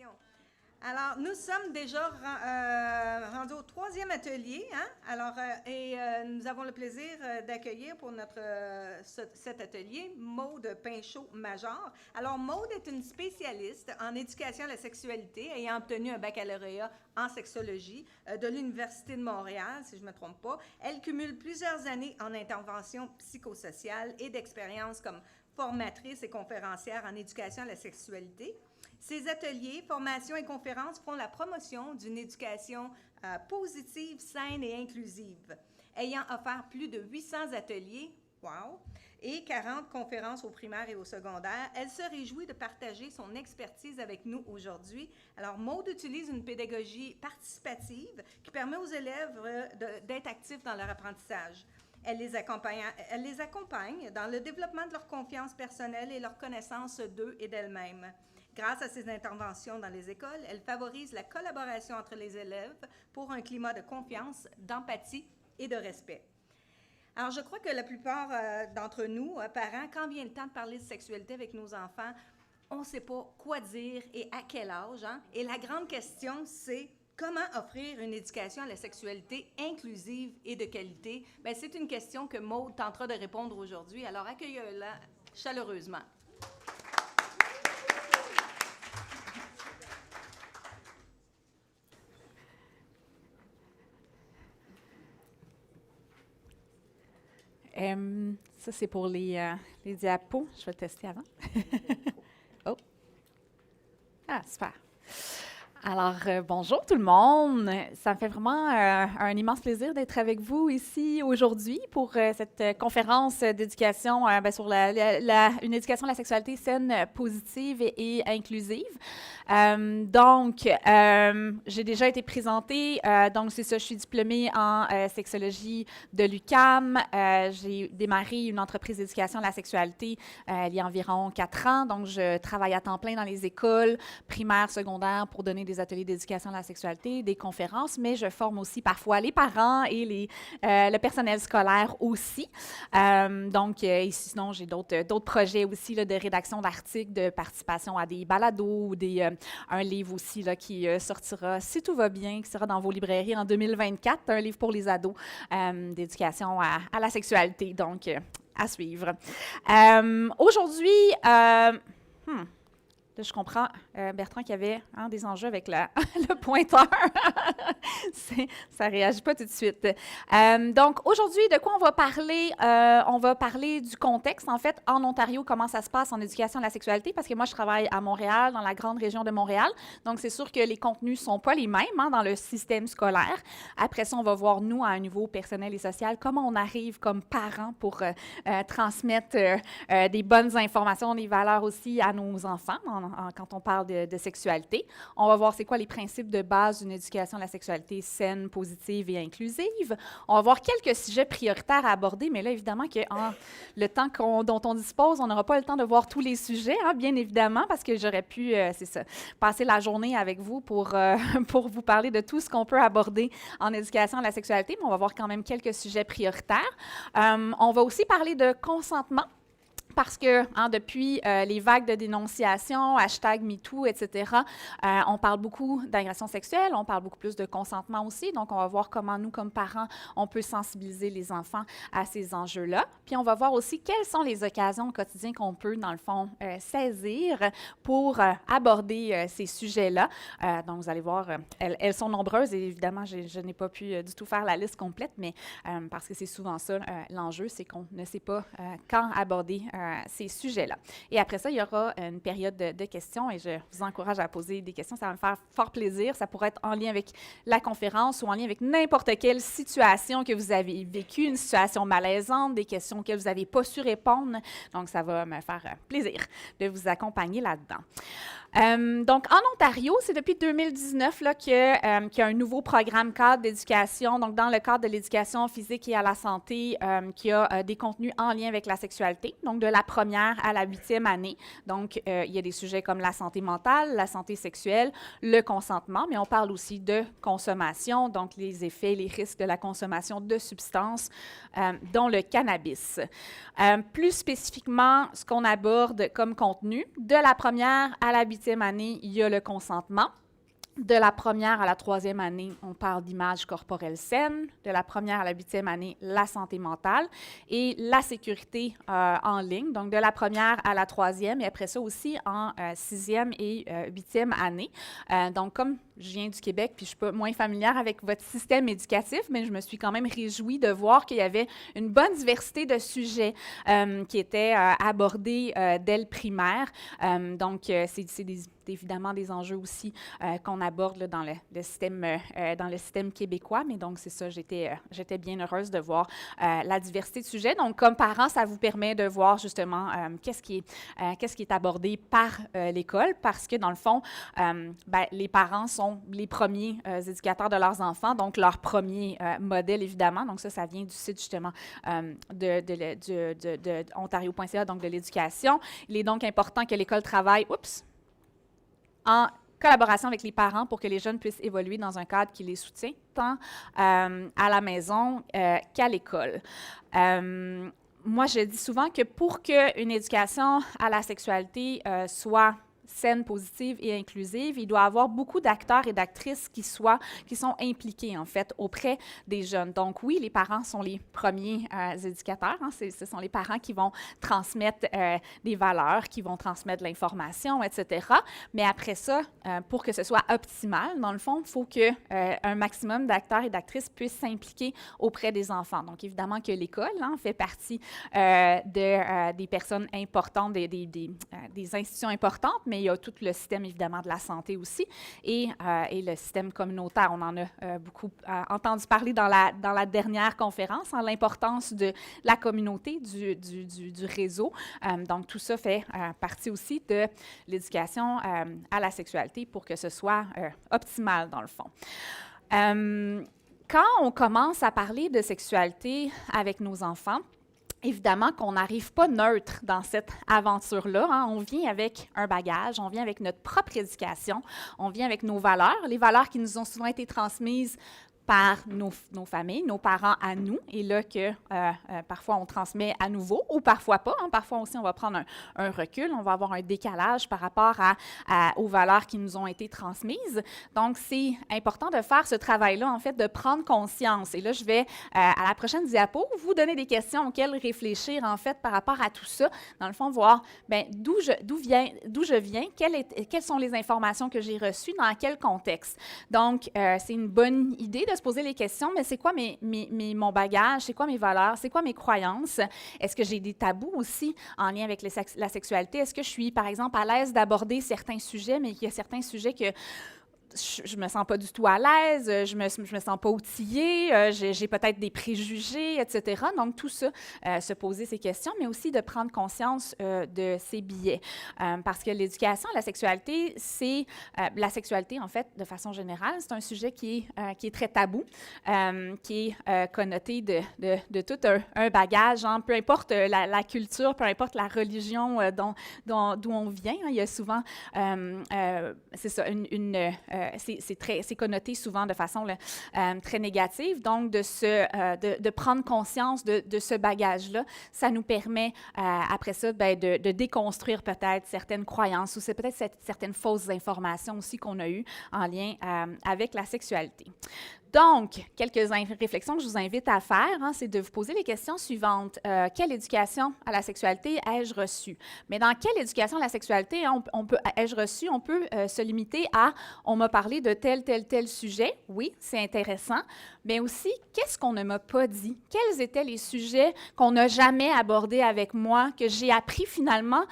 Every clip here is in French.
d'éducation. Alors, nous sommes déjà rendus au 3e atelier, hein? Alors, nous avons le plaisir d'accueillir pour cet atelier Maude Pinchot-Major. Alors, Maude est une spécialiste en éducation à la sexualité, ayant obtenu un baccalauréat en sexologie de l'Université de Montréal, si je ne me trompe pas. Elle cumule plusieurs années en intervention psychosociale et d'expérience comme formatrice et conférencière en éducation à la sexualité. Ces ateliers, formations et conférences font la promotion d'une éducation positive, saine et inclusive. Ayant offert plus de 800 ateliers, wow, et 40 conférences au primaire et au secondaire, elle se réjouit de partager son expertise avec nous aujourd'hui. Alors, Maude utilise une pédagogie participative qui permet aux élèves d'être actifs dans leur apprentissage. Elle les accompagne dans le développement de leur confiance personnelle et leur connaissance d'eux et d'elles-mêmes. Grâce à ses interventions dans les écoles, elle favorise la collaboration entre les élèves pour un climat de confiance, d'empathie et de respect. Alors, je crois que la plupart d'entre nous, parents, quand vient le temps de parler de sexualité avec nos enfants, on ne sait pas quoi dire et à quel âge, hein? Et la grande question, c'est comment offrir une éducation à la sexualité inclusive et de qualité? Bien, c'est une question que Maude tentera de répondre aujourd'hui. Alors, accueillez-la chaleureusement. Ça, c'est pour les diapos. Je vais le tester avant. Oh! Ah, super. Alors, bonjour tout le monde. Ça me fait vraiment un immense plaisir d'être avec vous ici aujourd'hui pour cette conférence d'éducation sur une éducation à la sexualité saine, positive et inclusive. J'ai déjà été présentée. Donc, c'est ça, je suis diplômée en sexologie de l'UQAM. J'ai démarré une entreprise d'éducation à la sexualité il y a environ 4 ans. Donc, je travaille à temps plein dans les écoles primaires, secondaires pour donner des ateliers d'éducation à la sexualité, des conférences, mais je forme aussi parfois les parents et le personnel scolaire aussi. Sinon, j'ai d'autres projets aussi là, de rédaction d'articles, de participation à des balados ou un livre aussi là, qui sortira, si tout va bien, qui sera dans vos librairies en 2024, un livre pour les ados d'éducation à la sexualité, donc à suivre. Aujourd'hui, là, je comprends, Bertrand, qu'il y avait des enjeux avec le pointeur. Ça ne réagit pas tout de suite. Donc, aujourd'hui, de quoi on va parler? On va parler du contexte, en fait, en Ontario, comment ça se passe en éducation à la sexualité, parce que moi, je travaille à Montréal, dans la grande région de Montréal. Donc, c'est sûr que les contenus ne sont pas les mêmes dans le système scolaire. Après ça, on va voir, nous, à un niveau personnel et social, comment on arrive comme parents pour transmettre des bonnes informations, des valeurs aussi à nos enfants, quand on parle de sexualité. On va voir c'est quoi les principes de base d'une éducation à la sexualité saine, positive et inclusive. On va voir quelques sujets prioritaires à aborder, mais là, évidemment, que le temps dont on dispose, on n'aura pas le temps de voir tous les sujets, bien évidemment, parce que j'aurais pu, passer la journée avec vous pour vous parler de tout ce qu'on peut aborder en éducation à la sexualité, mais on va voir quand même quelques sujets prioritaires. On va aussi parler de consentement. Parce que depuis les vagues de dénonciation, #MeToo, etc., on parle beaucoup d'agression sexuelle, on parle beaucoup plus de consentement aussi. Donc, on va voir comment nous, comme parents, on peut sensibiliser les enfants à ces enjeux-là. Puis, on va voir aussi quelles sont les occasions au quotidien qu'on peut, dans le fond, saisir pour aborder ces sujets-là. Donc, vous allez voir, elles sont nombreuses et évidemment, je n'ai pas pu du tout faire la liste complète, mais parce que c'est souvent ça, l'enjeu, c'est qu'on ne sait pas quand aborder ces sujets-là. Et après ça, il y aura une période de questions et je vous encourage à poser des questions. Ça va me faire fort plaisir. Ça pourrait être en lien avec la conférence ou en lien avec n'importe quelle situation que vous avez vécue, une situation malaisante, des questions auxquelles vous n'avez pas su répondre. Donc, ça va me faire plaisir de vous accompagner là-dedans. Donc, en Ontario, c'est depuis 2019 là, qu'il y a un nouveau programme cadre d'éducation, donc dans le cadre de l'éducation physique et à la santé, qui a des contenus en lien avec la sexualité, donc de la première à la 8e année. Donc, il y a des sujets comme la santé mentale, la santé sexuelle, le consentement, mais on parle aussi de consommation, donc les effets, les risques de la consommation de substances, dont le cannabis. Plus spécifiquement, ce qu'on aborde comme contenu, de la première à la 8e année, il y a le consentement. De la première à la 3e année, on parle d'image corporelle saine. De la première à la 8e année, la santé mentale et la sécurité en ligne. Donc, de la première à la 3e et après ça aussi en 6e et 8e année. Donc, comme je viens du Québec, puis je suis pas moins familière avec votre système éducatif, mais je me suis quand même réjouie de voir qu'il y avait une bonne diversité de sujets qui étaient abordés dès le primaire. Donc, c'est évidemment des enjeux aussi qu'on aborde là, dans le système québécois, mais donc c'est ça, j'étais bien heureuse de voir la diversité de sujets. Donc, comme parent, ça vous permet de voir justement qu'est-ce qui est abordé par l'école, parce que dans le fond, les parents sont les premiers éducateurs de leurs enfants, donc leur premier modèle, évidemment. Donc ça vient du site justement de ontario.ca, donc de l'éducation. Il est donc important que l'école travaille, en collaboration avec les parents pour que les jeunes puissent évoluer dans un cadre qui les soutient, tant à la maison qu'à l'école. Moi, je dis souvent que pour qu'une éducation à la sexualité soit saine, positive et inclusive, il doit y avoir beaucoup d'acteurs et d'actrices qui sont impliqués, en fait, auprès des jeunes. Donc, oui, les parents sont les premiers éducateurs. Hein, ce sont les parents qui vont transmettre des valeurs, qui vont transmettre de l'information, etc. Mais après ça, pour que ce soit optimal, dans le fond, il faut qu'un maximum d'acteurs et d'actrices puissent s'impliquer auprès des enfants. Donc, évidemment que l'école fait partie des personnes importantes, des institutions importantes, mais il y a tout le système, évidemment, de la santé aussi et le système communautaire. On en a beaucoup entendu parler dans la dernière conférence, l'importance de la communauté, du réseau. Donc, tout ça fait partie aussi de l'éducation à la sexualité pour que ce soit optimal, dans le fond. Quand on commence à parler de sexualité avec nos enfants, évidemment qu'on n'arrive pas neutre dans cette aventure-là. Hein. On vient avec un bagage, on vient avec notre propre éducation, on vient avec nos valeurs, les valeurs qui nous ont souvent été transmises par nos familles, nos parents à nous, et là que parfois on transmet à nouveau, ou parfois pas. Hein. Parfois aussi, on va prendre un recul, on va avoir un décalage par rapport aux valeurs qui nous ont été transmises. Donc, c'est important de faire ce travail-là, en fait, de prendre conscience. Et là, je vais, à la prochaine diapo, vous donner des questions auxquelles réfléchir, en fait, par rapport à tout ça. Dans le fond, voir d'où je viens, quelles sont les informations que j'ai reçues, dans quel contexte. Donc, c'est une bonne idée de se poser les questions, mais c'est quoi mon bagage, c'est quoi mes valeurs, c'est quoi mes croyances? Est-ce que j'ai des tabous aussi en lien avec la sexualité? Est-ce que je suis, par exemple, à l'aise d'aborder certains sujets, mais qu'il y a certains sujets que je me sens pas du tout à l'aise, je me sens pas outillée, j'ai peut-être des préjugés, etc. Donc, tout ça, se poser ces questions, mais aussi de prendre conscience de ces biais. Parce que l'éducation à la sexualité, la sexualité, en fait, de façon générale, c'est un sujet qui est très tabou, qui est connoté de tout un bagage, hein, peu importe la culture, peu importe la religion d'où on vient. Hein, il y a souvent, c'est ça, c'est connoté souvent de façon très négative. Donc, de prendre conscience de ce bagage-là, ça nous permet, après ça, de déconstruire peut-être certaines croyances ou c'est peut-être certaines fausses informations aussi qu'on a eues en lien avec la sexualité. Donc, quelques réflexions que je vous invite à faire, hein, c'est de vous poser les questions suivantes. Quelle éducation à la sexualité ai-je reçue? Mais dans quelle éducation à la sexualité ai-je reçu? On peut se limiter à « on m'a parlé de tel sujet ». Oui, c'est intéressant. Mais aussi, qu'est-ce qu'on ne m'a pas dit? Quels étaient les sujets qu'on n'a jamais abordés avec moi, que j'ai appris finalement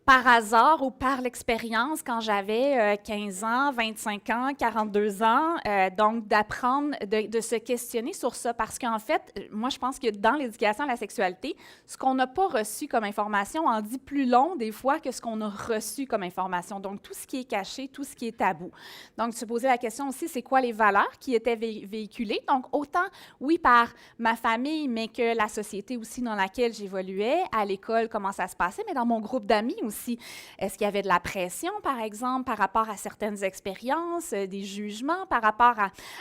par hasard ou par l'expérience quand j'avais 15 ans, 25 ans, 42 ans, donc d'apprendre, de se questionner sur ça, parce qu'en fait, moi, je pense que dans l'éducation à la sexualité, ce qu'on n'a pas reçu comme information en dit plus long des fois que ce qu'on a reçu comme information. Donc, tout ce qui est caché, tout ce qui est tabou. Donc, se poser la question aussi, c'est quoi les valeurs qui étaient véhiculées? Donc, autant, oui, par ma famille, mais que la société aussi dans laquelle j'évoluais, à l'école, comment ça se passait, mais dans mon groupe d'amis aussi. Est-ce qu'il y avait de la pression, par exemple, par rapport à certaines expériences, des jugements, par rapport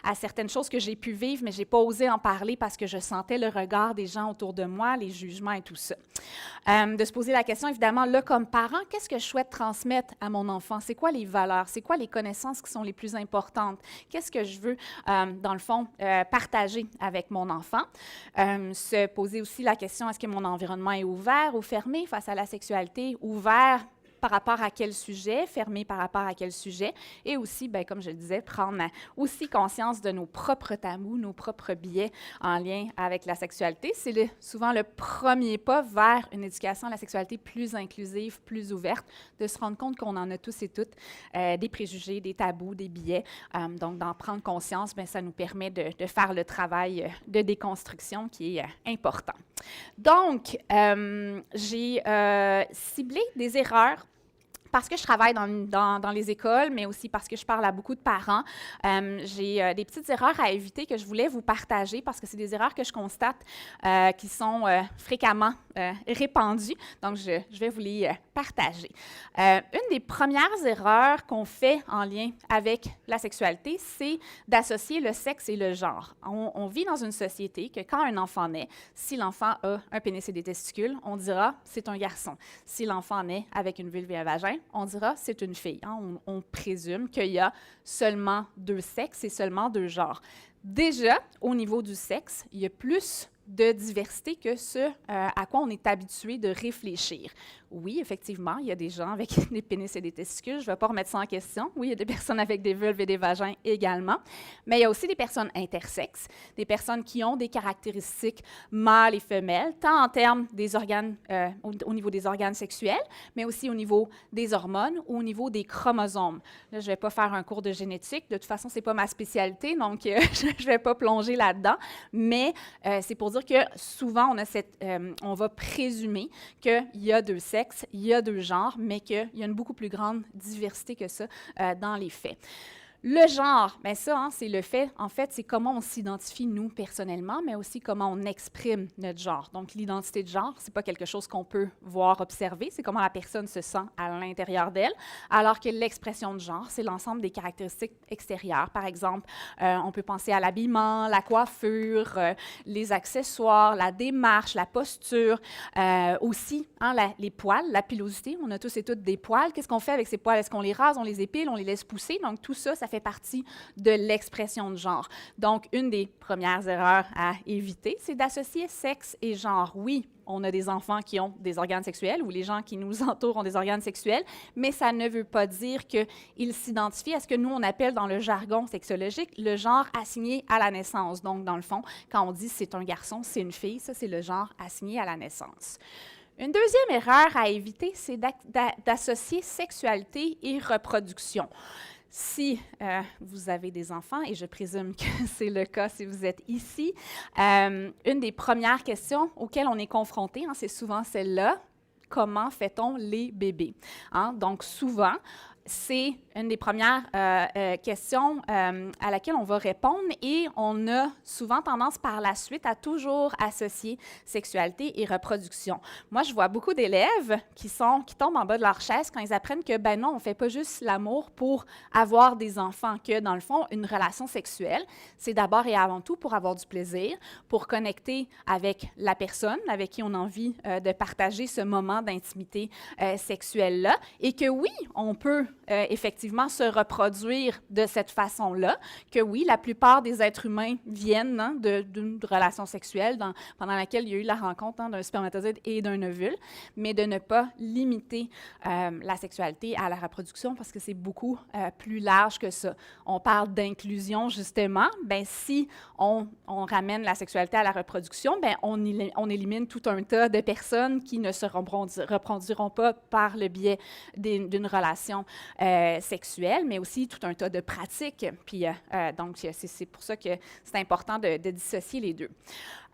à certaines choses que j'ai pu vivre, mais je n'ai pas osé en parler parce que je sentais le regard des gens autour de moi, les jugements et tout ça. De se poser la question, évidemment, là, comme parent, qu'est-ce que je souhaite transmettre à mon enfant? C'est quoi les valeurs? C'est quoi les connaissances qui sont les plus importantes? Qu'est-ce que je veux, dans le fond, partager avec mon enfant? Se poser aussi la question, est-ce que mon environnement est ouvert ou fermé face à la sexualité? Ouvert par rapport à quel sujet, fermé par rapport à quel sujet, et aussi, bien, comme je le disais, prendre aussi conscience de nos propres tabous, nos propres biais en lien avec la sexualité. C'est souvent le premier pas vers une éducation à la sexualité plus inclusive, plus ouverte, de se rendre compte qu'on en a tous et toutes des préjugés, des tabous, des biais. Donc, d'en prendre conscience, bien, ça nous permet de faire le travail de déconstruction qui est important. Donc, j'ai ciblé des erreurs parce que je travaille dans les écoles, mais aussi parce que je parle à beaucoup de parents. J'ai des petites erreurs à éviter que je voulais vous partager parce que c'est des erreurs que je constate qui sont fréquemment répandues. Donc, je vais vous les partager. Une des premières erreurs qu'on fait en lien avec la sexualité, c'est d'associer le sexe et le genre. On vit dans une société que quand un enfant naît, si l'enfant a un pénis et des testicules, on dira c'est un garçon. Si l'enfant naît avec une vulve et un vagin, on dira c'est une fille. Hein? On présume qu'il y a seulement deux sexes et seulement deux genres. Déjà, au niveau du sexe, il y a plus de diversité que ce à quoi on est habitué de réfléchir. Oui, effectivement, il y a des gens avec des pénis et des testicules, je ne vais pas remettre ça en question. Oui, il y a des personnes avec des vulves et des vagins également, mais il y a aussi des personnes intersexes, des personnes qui ont des caractéristiques mâles et femelles, tant en termes des organes, au niveau des organes sexuels, mais aussi au niveau des hormones ou au niveau des chromosomes. Là, je ne vais pas faire un cours de génétique, de toute façon, ce n'est pas ma spécialité, donc je ne vais pas plonger là-dedans, mais c'est pour dire que souvent, on va présumer qu'il y a deux sexes, il y a deux genres, mais qu'il y a une beaucoup plus grande diversité que ça dans les faits. Le genre, bien ça, hein, c'est le fait, en fait, c'est comment on s'identifie, nous, personnellement, mais aussi comment on exprime notre genre. Donc, l'identité de genre, c'est pas quelque chose qu'on peut voir, observer, c'est comment la personne se sent à l'intérieur d'elle, alors que l'expression de genre, c'est l'ensemble des caractéristiques extérieures. Par exemple, on peut penser à l'habillement, la coiffure, les accessoires, la démarche, la posture, aussi hein, les poils, la pilosité. On a tous et toutes des poils. Qu'est-ce qu'on fait avec ces poils? Est-ce qu'on les rase, on les épile, on les laisse pousser? Donc, tout ça, ça fait partie de l'expression de genre. Donc, une des premières erreurs à éviter, c'est d'associer sexe et genre. Oui, on a des enfants qui ont des organes sexuels ou les gens qui nous entourent ont des organes sexuels, mais ça ne veut pas dire qu'ils s'identifient à ce que nous, on appelle dans le jargon sexologique le genre assigné à la naissance. Donc, dans le fond, quand on dit c'est un garçon, c'est une fille, ça, c'est le genre assigné à la naissance. Une deuxième erreur à éviter, c'est d'associer sexualité et reproduction. Si vous avez des enfants, et je présume que c'est le cas si vous êtes ici, une des premières questions auxquelles on est confronté, hein, c'est souvent celle-là, comment fait-on les bébés? Hein? Donc souvent, c'est une des premières questions à laquelle on va répondre et on a souvent tendance par la suite à toujours associer sexualité et reproduction. Moi, je vois beaucoup d'élèves qui tombent en bas de leur chaise quand ils apprennent que, ben non, on ne fait pas juste l'amour pour avoir des enfants, que dans le fond, une relation sexuelle, c'est d'abord et avant tout pour avoir du plaisir, pour connecter avec la personne avec qui on a envie de partager ce moment d'intimité sexuelle-là et que oui, on peut effectivement se reproduire de cette façon-là, que oui, la plupart des êtres humains viennent d'une relation sexuelle pendant laquelle il y a eu la rencontre d'un spermatozoïde et d'un ovule, mais de ne pas limiter la sexualité à la reproduction parce que c'est beaucoup plus large que ça. On parle d'inclusion, justement. Ben, si on ramène la sexualité à la reproduction, ben, on élimine tout un tas de personnes qui ne se reproduiront pas par le biais d'une relation sexuelle, mais aussi tout un tas de pratiques. Puis, donc, c'est pour ça que c'est important de dissocier les deux.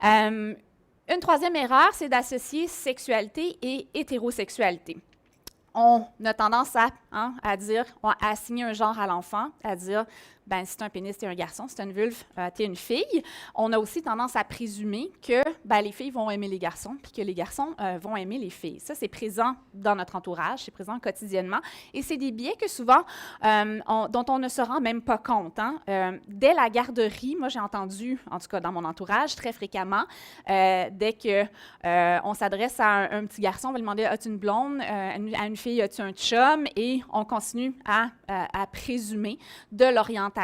Une troisième erreur, c'est d'associer sexualité et hétérosexualité. On a tendance à dire, à assigner un genre à l'enfant, à dire, ben, si tu es un pénis, tu es un garçon, si tu es une vulve, tu es une fille. On a aussi tendance à présumer que ben, les filles vont aimer les garçons, puis que les garçons vont aimer les filles. Ça, c'est présent dans notre entourage, c'est présent quotidiennement. Et c'est des biais que souvent, dont on ne se rend même pas compte. Dès la garderie, moi, j'ai entendu, en tout cas dans mon entourage, très fréquemment, dès qu'on s'adresse à un petit garçon, on va lui demander « As-tu une blonde? À une fille, as-tu un chum? » Et on continue à présumer de l'orientation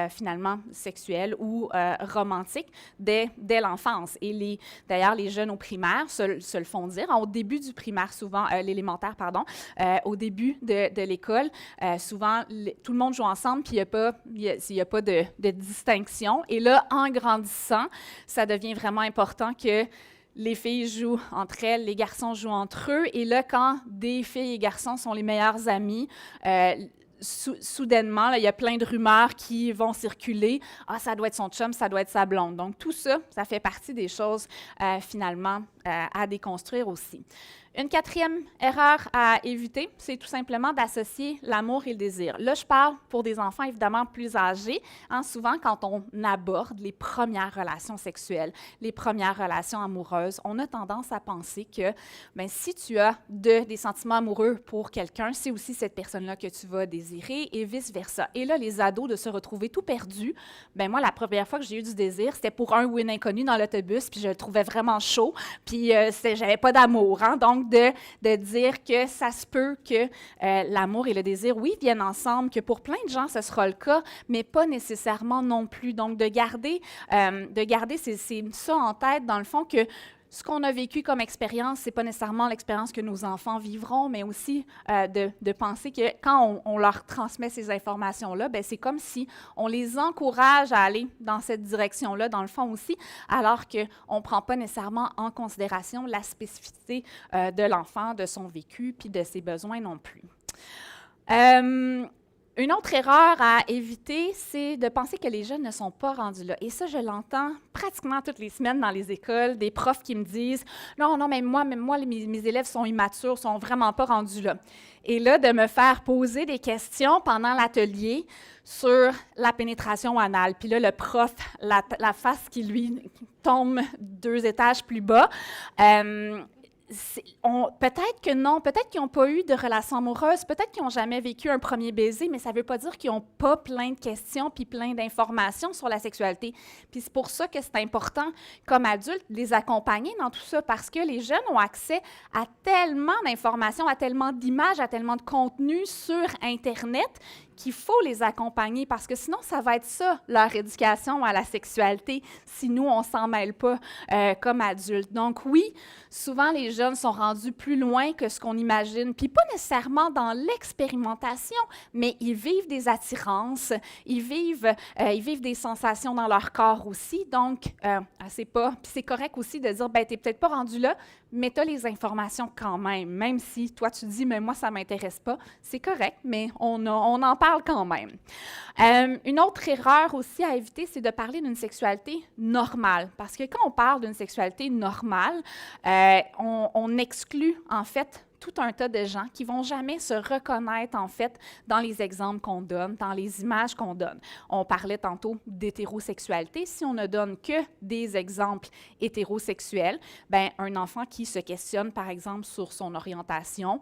finalement sexuelle ou romantique dès l'enfance. Et d'ailleurs, les jeunes au primaire se le font dire. Au début du primaire, souvent, l'élémentaire, pardon, au début de l'école, souvent, tout le monde joue ensemble, puis il n'y a pas de distinction. Et là, en grandissant, ça devient vraiment important que les filles jouent entre elles, les garçons jouent entre eux. Et là, quand des filles et garçons sont les meilleurs amis, soudainement, là, il y a plein de rumeurs qui vont circuler. « Ah, ça doit être son chum, ça doit être sa blonde. » Donc, tout ça, ça fait partie des choses, finalement, à déconstruire aussi. Une quatrième erreur à éviter, c'est tout simplement d'associer l'amour et le désir. Là, je parle pour des enfants évidemment plus âgés. Souvent, quand on aborde les premières relations sexuelles, les premières relations amoureuses, on a tendance à penser que ben, si tu as des sentiments amoureux pour quelqu'un, c'est aussi cette personne-là que tu vas désirer et vice-versa. Et là, les ados, de se retrouver tout perdus, ben moi, la première fois que j'ai eu du désir, c'était pour un ou une inconnue dans l'autobus, puis je le trouvais vraiment chaud, puis j'avais pas d'amour. Donc, de dire que ça se peut que l'amour et le désir, oui, viennent ensemble, que pour plein de gens, ce sera le cas, mais pas nécessairement non plus. Donc, de garder c'est ça en tête, dans le fond, que ce qu'on a vécu comme expérience, ce n'est pas nécessairement l'expérience que nos enfants vivront, mais aussi de penser que quand on leur transmet ces informations-là, ben, c'est comme si on les encourage à aller dans cette direction-là, dans le fond aussi, alors qu'on ne prend pas nécessairement en considération la spécificité de l'enfant, de son vécu, puis de ses besoins non plus. Une autre erreur à éviter, c'est de penser que les jeunes ne sont pas rendus là. Et ça, je l'entends pratiquement toutes les semaines dans les écoles, des profs qui me disent « Non, mais moi mes élèves sont immatures, sont vraiment pas rendus là. » Et là, de me faire poser des questions pendant l'atelier sur la pénétration anale. Puis là, le prof, la face qui lui tombe 2 étages plus bas, peut-être que non, peut-être qu'ils n'ont pas eu de relation amoureuse, peut-être qu'ils n'ont jamais vécu un premier baiser, mais ça ne veut pas dire qu'ils n'ont pas plein de questions puis plein d'informations sur la sexualité. Puis c'est pour ça que c'est important, comme adultes, de les accompagner dans tout ça, parce que les jeunes ont accès à tellement d'informations, à tellement d'images, à tellement de contenu sur Internet qu'il faut les accompagner, parce que sinon, ça va être ça, leur éducation à la sexualité, si nous, on ne s'en mêle pas comme adultes. Donc oui, souvent, les jeunes sont rendus plus loin que ce qu'on imagine, puis pas nécessairement dans l'expérimentation, mais ils vivent des attirances, ils vivent des sensations dans leur corps aussi, donc c'est correct aussi de dire, ben t'es peut-être pas rendu là, mais tu as les informations quand même si toi tu dis, mais moi ça m'intéresse pas, c'est correct, mais on en parle quand même. Une autre erreur aussi à éviter, c'est de parler d'une sexualité normale, parce que quand on parle d'une sexualité normale, on exclut en fait tout un tas de gens qui ne vont jamais se reconnaître, en fait, dans les exemples qu'on donne, dans les images qu'on donne. On parlait tantôt d'hétérosexualité. Si on ne donne que des exemples hétérosexuels, ben, un enfant qui se questionne, par exemple, sur son orientation,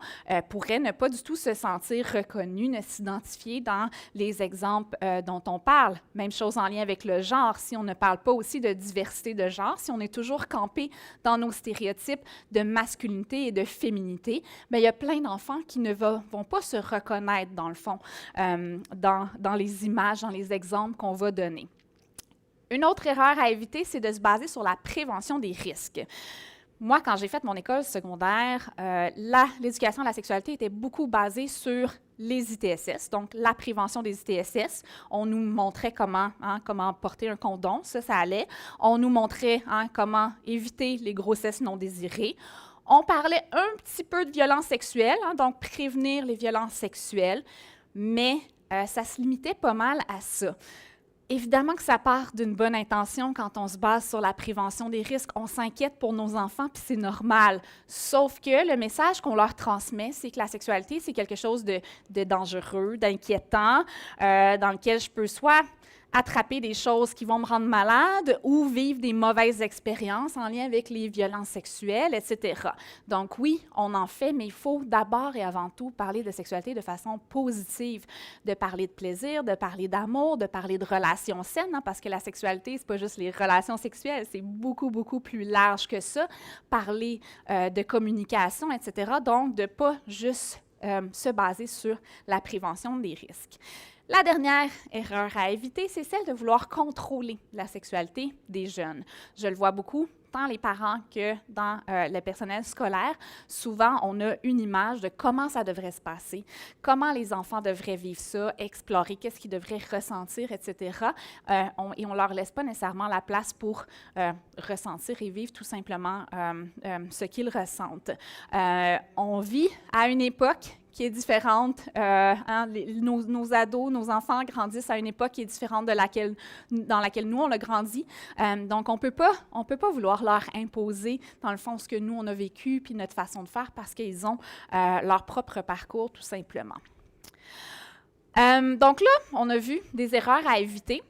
pourrait ne pas du tout se sentir reconnu, ne s'identifier dans les exemples dont on parle. Même chose en lien avec le genre. Si on ne parle pas aussi de diversité de genre, si on est toujours campé dans nos stéréotypes de masculinité et de féminité, bien, il y a plein d'enfants qui ne vont pas se reconnaître, dans le fond, dans les images, dans les exemples qu'on va donner. Une autre erreur à éviter, c'est de se baser sur la prévention des risques. Moi, quand j'ai fait mon école secondaire, l'éducation à la sexualité était beaucoup basée sur les ITSS, donc la prévention des ITSS. On nous montrait comment porter un condom, ça allait. On nous montrait comment éviter les grossesses non désirées. On parlait un petit peu de violence sexuelle, donc prévenir les violences sexuelles, mais ça se limitait pas mal à ça. Évidemment que ça part d'une bonne intention quand on se base sur la prévention des risques. On s'inquiète pour nos enfants, puis c'est normal. Sauf que le message qu'on leur transmet, c'est que la sexualité, c'est quelque chose de dangereux, d'inquiétant, dans lequel je peux soit attraper des choses qui vont me rendre malade ou vivre des mauvaises expériences en lien avec les violences sexuelles, etc. Donc oui, on en fait, mais il faut d'abord et avant tout parler de sexualité de façon positive, de parler de plaisir, de parler d'amour, de parler de relations saines, parce que la sexualité, c'est pas juste les relations sexuelles, c'est beaucoup, beaucoup plus large que ça. Parler de communication, etc. Donc, de pas juste se baser sur la prévention des risques. La dernière erreur à éviter, c'est celle de vouloir contrôler la sexualité des jeunes. Je le vois beaucoup, tant les parents que dans le personnel scolaire. Souvent, on a une image de comment ça devrait se passer, comment les enfants devraient vivre ça, explorer, qu'est-ce qu'ils devraient ressentir, etc. Et on ne leur laisse pas nécessairement la place pour ressentir et vivre tout simplement ce qu'ils ressentent. On vit à une époque qui est différente. Nos ados, nos enfants grandissent à une époque qui est différente dans laquelle nous, on a grandi. Donc, on peut pas vouloir leur imposer, dans le fond, ce que nous, on a vécu puis notre façon de faire parce qu'ils ont leur propre parcours, tout simplement. Donc là, on a vu des erreurs à éviter.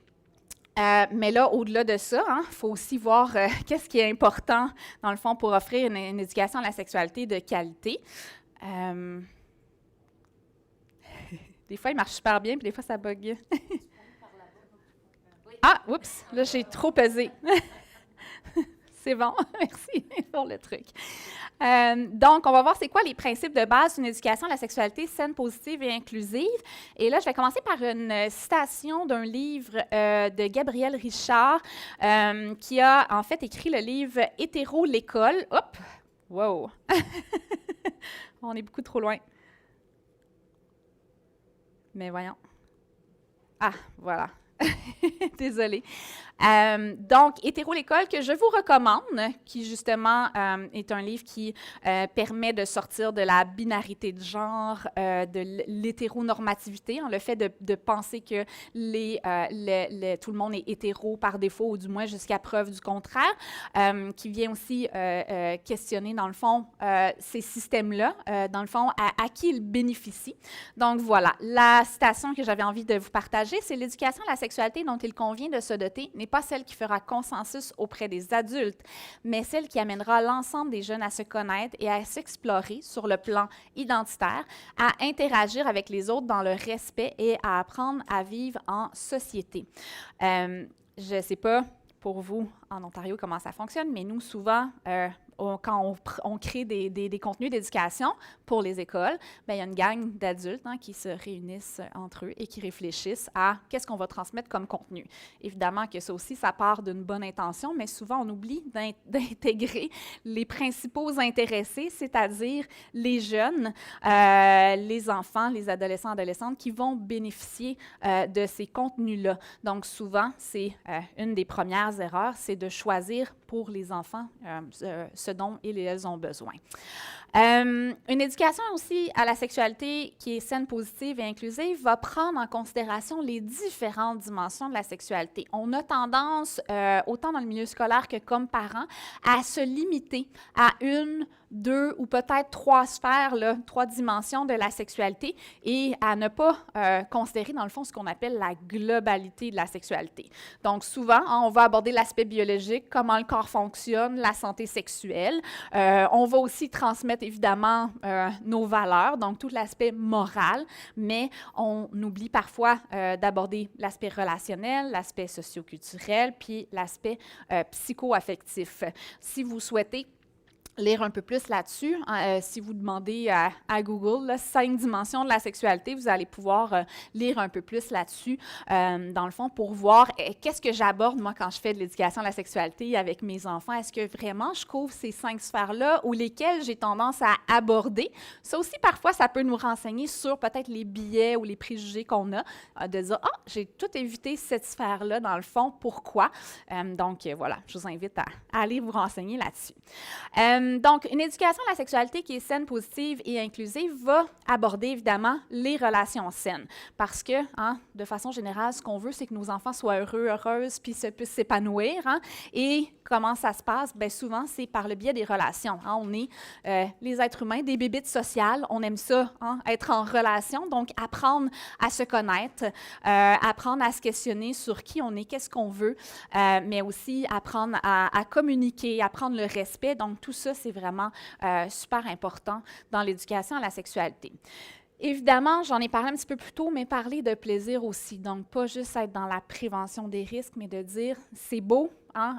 Mais là, au-delà de ça, il faut aussi voir qu'est-ce qui est important, dans le fond, pour offrir une éducation à la sexualité de qualité. Des fois, il marche super bien, puis des fois, ça bug. Ah, oups, là, j'ai trop pesé. C'est bon, merci pour le truc. Donc, on va voir c'est quoi les principes de base d'une éducation à la sexualité saine, positive et inclusive. Et là, je vais commencer par une citation d'un livre de Gabrielle Richard, qui a en fait écrit le livre « Hétéro l'école ». Hop! Wow! On est beaucoup trop loin. Mais voyons. Ah, voilà. Désolée. Donc, Hétéro l'école, que je vous recommande, qui justement est un livre qui permet de sortir de la binarité de genre, de l'hétéronormativité, le fait de penser que tout le monde est hétéro par défaut, ou du moins jusqu'à preuve du contraire, qui vient aussi questionner, dans le fond, ces systèmes-là, dans le fond, à qui ils bénéficient. Donc, voilà. La citation que j'avais envie de vous partager, c'est « L'éducation à la sexualité dont il convient de se doter n'est pas celle qui fera consensus auprès des adultes, mais celle qui amènera l'ensemble des jeunes à se connaître et à s'explorer sur le plan identitaire, à interagir avec les autres dans le respect et à apprendre à vivre en société. » Je ne sais pas pour vous en Ontario comment ça fonctionne, mais nous, souvent, quand on crée des contenus d'éducation pour les écoles, bien, il y a une gang d'adultes qui se réunissent entre eux et qui réfléchissent à qu'est-ce qu'on va transmettre comme contenu. Évidemment que ça aussi, ça part d'une bonne intention, mais souvent, on oublie d'intégrer les principaux intéressés, c'est-à-dire les jeunes, les enfants, les adolescents, adolescentes qui vont bénéficier de ces contenus-là. Donc, souvent, c'est une des premières erreurs, c'est de choisir pour les enfants ce dont ils et elles ont besoin. Une éducation aussi à la sexualité qui est saine, positive et inclusive va prendre en considération les différentes dimensions de la sexualité. On a tendance, autant dans le milieu scolaire que comme parents, à se limiter à une, deux ou peut-être trois sphères, trois dimensions de la sexualité et à ne pas considérer, dans le fond, ce qu'on appelle la globalité de la sexualité. Donc, souvent, on va aborder l'aspect biologique, comment le corps fonctionne, la santé sexuelle. On va aussi transmettre, évidemment, nos valeurs, donc tout l'aspect moral, mais on oublie parfois d'aborder l'aspect relationnel, l'aspect socio-culturel, puis l'aspect psycho-affectif. Si vous souhaitez lire un peu plus là-dessus. Si vous demandez à Google, là, 5 dimensions de la sexualité, vous allez pouvoir lire un peu plus là-dessus, dans le fond, pour voir qu'est-ce que j'aborde, moi, quand je fais de l'éducation à la sexualité avec mes enfants. Est-ce que vraiment je couvre ces 5 sphères-là ou lesquelles j'ai tendance à aborder? Ça aussi, parfois, ça peut nous renseigner sur peut-être les biais ou les préjugés qu'on a, de dire « Ah, j'ai tout évité cette sphère-là, dans le fond, pourquoi? » Donc, voilà, je vous invite à aller vous renseigner là-dessus. Donc, une éducation à la sexualité qui est saine, positive et inclusive va aborder évidemment les relations saines. Parce que, de façon générale, ce qu'on veut, c'est que nos enfants soient heureux, heureuses, puis puissent s'épanouir. Et comment ça se passe? Bien, souvent, c'est par le biais des relations. On est les êtres humains, des bébites sociales. On aime ça, être en relation. Donc, apprendre à se connaître, apprendre à se questionner sur qui on est, qu'est-ce qu'on veut, mais aussi apprendre à communiquer, apprendre le respect. Donc, tout ça, c'est vraiment super important dans l'éducation à la sexualité. Évidemment, j'en ai parlé un petit peu plus tôt, mais parler de plaisir aussi. Donc, pas juste être dans la prévention des risques, mais de dire, c'est beau,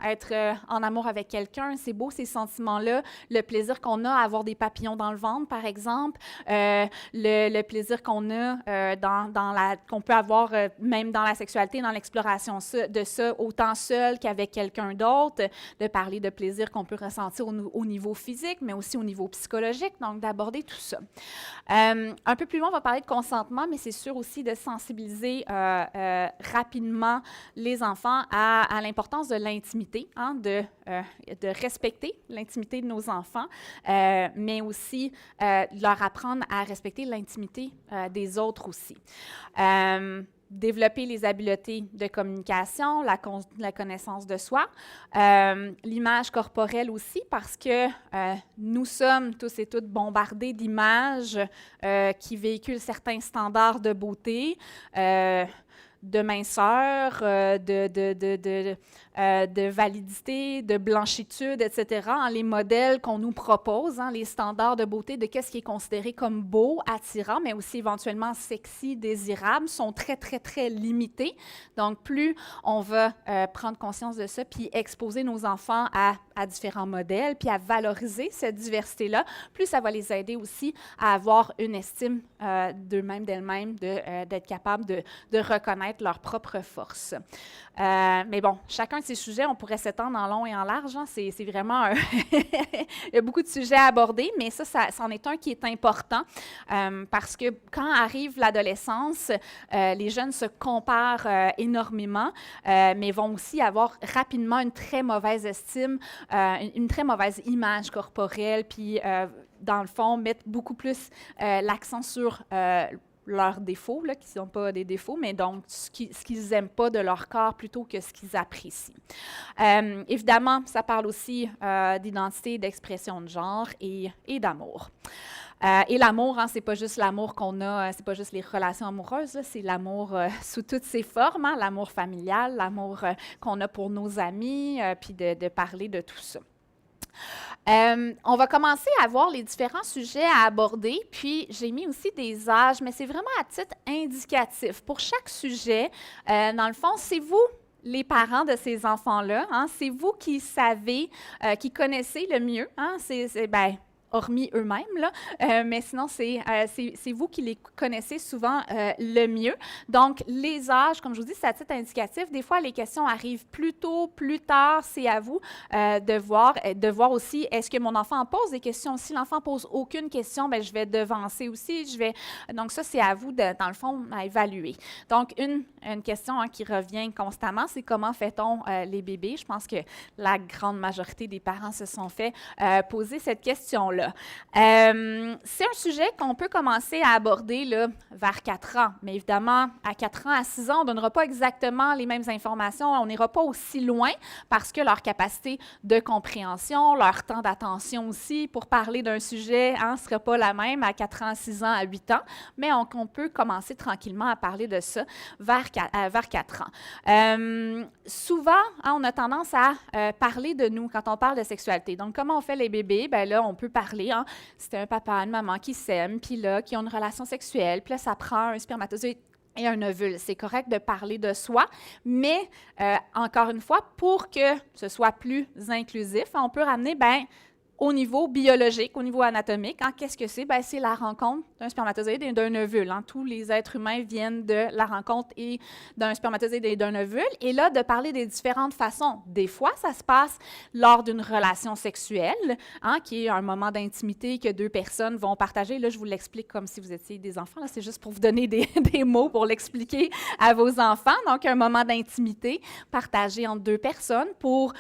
être en amour avec quelqu'un, c'est beau ces sentiments-là, le plaisir qu'on a à avoir des papillons dans le ventre, par exemple, le plaisir qu'on a qu'on peut avoir même dans la sexualité, dans l'exploration de ça, autant seul qu'avec quelqu'un d'autre, de parler de plaisir qu'on peut ressentir au niveau physique, mais aussi au niveau psychologique, donc d'aborder tout ça. Un peu plus loin, on va parler de consentement, mais c'est sûr aussi de sensibiliser rapidement les enfants à l'importance de l'intimité, de respecter l'intimité de nos enfants, mais aussi leur apprendre à respecter l'intimité des autres aussi. Développer les habiletés de communication, la connaissance de soi, l'image corporelle aussi, parce que nous sommes tous et toutes bombardés d'images qui véhiculent certains standards de beauté, de minceur, de validité, de blanchitude, etc. Les modèles qu'on nous propose, les standards de beauté de qu'est-ce qui est considéré comme beau, attirant, mais aussi éventuellement sexy, désirable, sont très, très, très limités. Donc, plus on va prendre conscience de ça, puis exposer nos enfants à différents modèles, puis à valoriser cette diversité-là, plus ça va les aider aussi à avoir une estime d'eux-mêmes, d'elles-mêmes, d'être capable de reconnaître leurs propres forces. Mais bon, chacun de ces sujets, on pourrait s'étendre en long et en large. C'est vraiment... Il y a beaucoup de sujets à aborder, mais c'en est un qui est important parce que quand arrive l'adolescence, les jeunes se comparent énormément, mais vont aussi avoir rapidement une très mauvaise estime, une très mauvaise image corporelle, puis dans le fond, mettre beaucoup plus l'accent sur leurs défauts, là, qui ne sont pas des défauts, mais donc ce qu'ils n'aiment pas de leur corps plutôt que ce qu'ils apprécient. Évidemment, ça parle aussi d'identité, d'expression de genre et d'amour. Et l'amour, c'est pas juste l'amour qu'on a, c'est pas juste les relations amoureuses, là, c'est l'amour sous toutes ses formes, l'amour familial, l'amour qu'on a pour nos amis, puis de parler de tout ça. On va commencer à voir les différents sujets à aborder, puis j'ai mis aussi des âges, mais c'est vraiment à titre indicatif. Pour chaque sujet, dans le fond, c'est vous, les parents de ces enfants-là, c'est vous qui savez, qui connaissez le mieux, hormis eux-mêmes, là, mais sinon, c'est vous qui les connaissez souvent le mieux. Donc, les âges, comme je vous dis, c'est à titre indicatif. Des fois, les questions arrivent plus tôt, plus tard. C'est à vous de voir aussi, est-ce que mon enfant pose des questions? Si l'enfant pose aucune question, bien, je vais devancer aussi. Donc, ça, c'est à vous, dans le fond, à évaluer. Donc, une question qui revient constamment, c'est comment fait-on les bébés? Je pense que la grande majorité des parents se sont fait poser cette question-là. C'est un sujet qu'on peut commencer à aborder là, vers 4 ans. Mais évidemment, à 4 ans, à 6 ans, on ne donnera pas exactement les mêmes informations. On n'ira pas aussi loin parce que leur capacité de compréhension, leur temps d'attention aussi pour parler d'un sujet ne sera pas la même à 4 ans, 6 ans, à 8 ans. Mais on peut commencer tranquillement à parler de ça vers 4 ans. Souvent, on a tendance à parler de nous quand on parle de sexualité. Donc, comment on fait les bébés? Bien là, on peut parler. C'est un papa, une maman qui s'aiment, puis là, qui ont une relation sexuelle, puis là, ça prend un spermatozoïde et un ovule. C'est correct de parler de soi, mais encore une fois, pour que ce soit plus inclusif, on peut ramener, au niveau biologique, au niveau anatomique. Hein, qu'est-ce que c'est? Ben, c'est la rencontre d'un spermatozoïde et d'un ovule. Hein. Tous les êtres humains viennent de la rencontre et d'un spermatozoïde et d'un ovule. Et là, de parler des différentes façons. Des fois, ça se passe lors d'une relation sexuelle, hein, qui est un moment d'intimité que deux personnes vont partager. Là, je vous l'explique comme si vous étiez des enfants. Là, c'est juste pour vous donner des mots pour l'expliquer à vos enfants. Donc, un moment d'intimité partagé entre deux personnes pour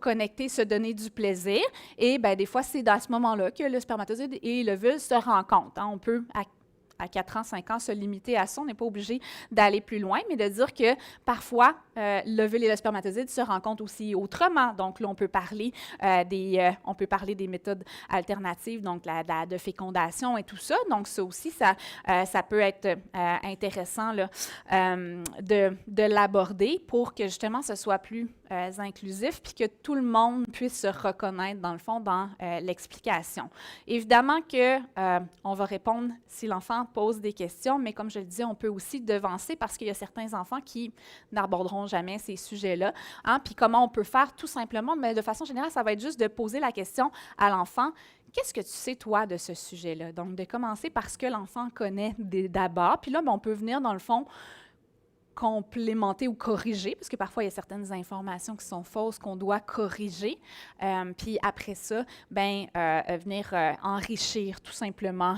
connecter, se donner du plaisir. Et bien, des fois, c'est à ce moment-là que le spermatozoïde et l'ovule se rencontrent. Hein. On peut, à 4 ans, 5 ans, se limiter à ça. On n'est pas obligé d'aller plus loin, mais de dire que parfois, l'ovule et le spermatozoïde se rencontrent aussi autrement. Donc là, on peut parler des méthodes alternatives, donc de fécondation et tout ça. Donc ça aussi, ça peut être intéressant là, de l'aborder pour que justement ce soit plus inclusif puis que tout le monde puisse se reconnaître dans le fond dans l'explication. Évidemment que on va répondre si l'enfant pose des questions, mais comme je le disais, on peut aussi devancer parce qu'il y a certains enfants qui n'aborderont jamais ces sujets-là. Hein? Puis comment on peut faire tout simplement, mais de façon générale, ça va être juste de poser la question à l'enfant. Qu'est-ce que tu sais, toi, de ce sujet-là? Donc, de commencer par ce que l'enfant connaît d'abord. Puis là, on peut venir, dans le fond, complémenter ou corriger, parce que parfois, il y a certaines informations qui sont fausses qu'on doit corriger. Puis après ça, venir enrichir tout simplement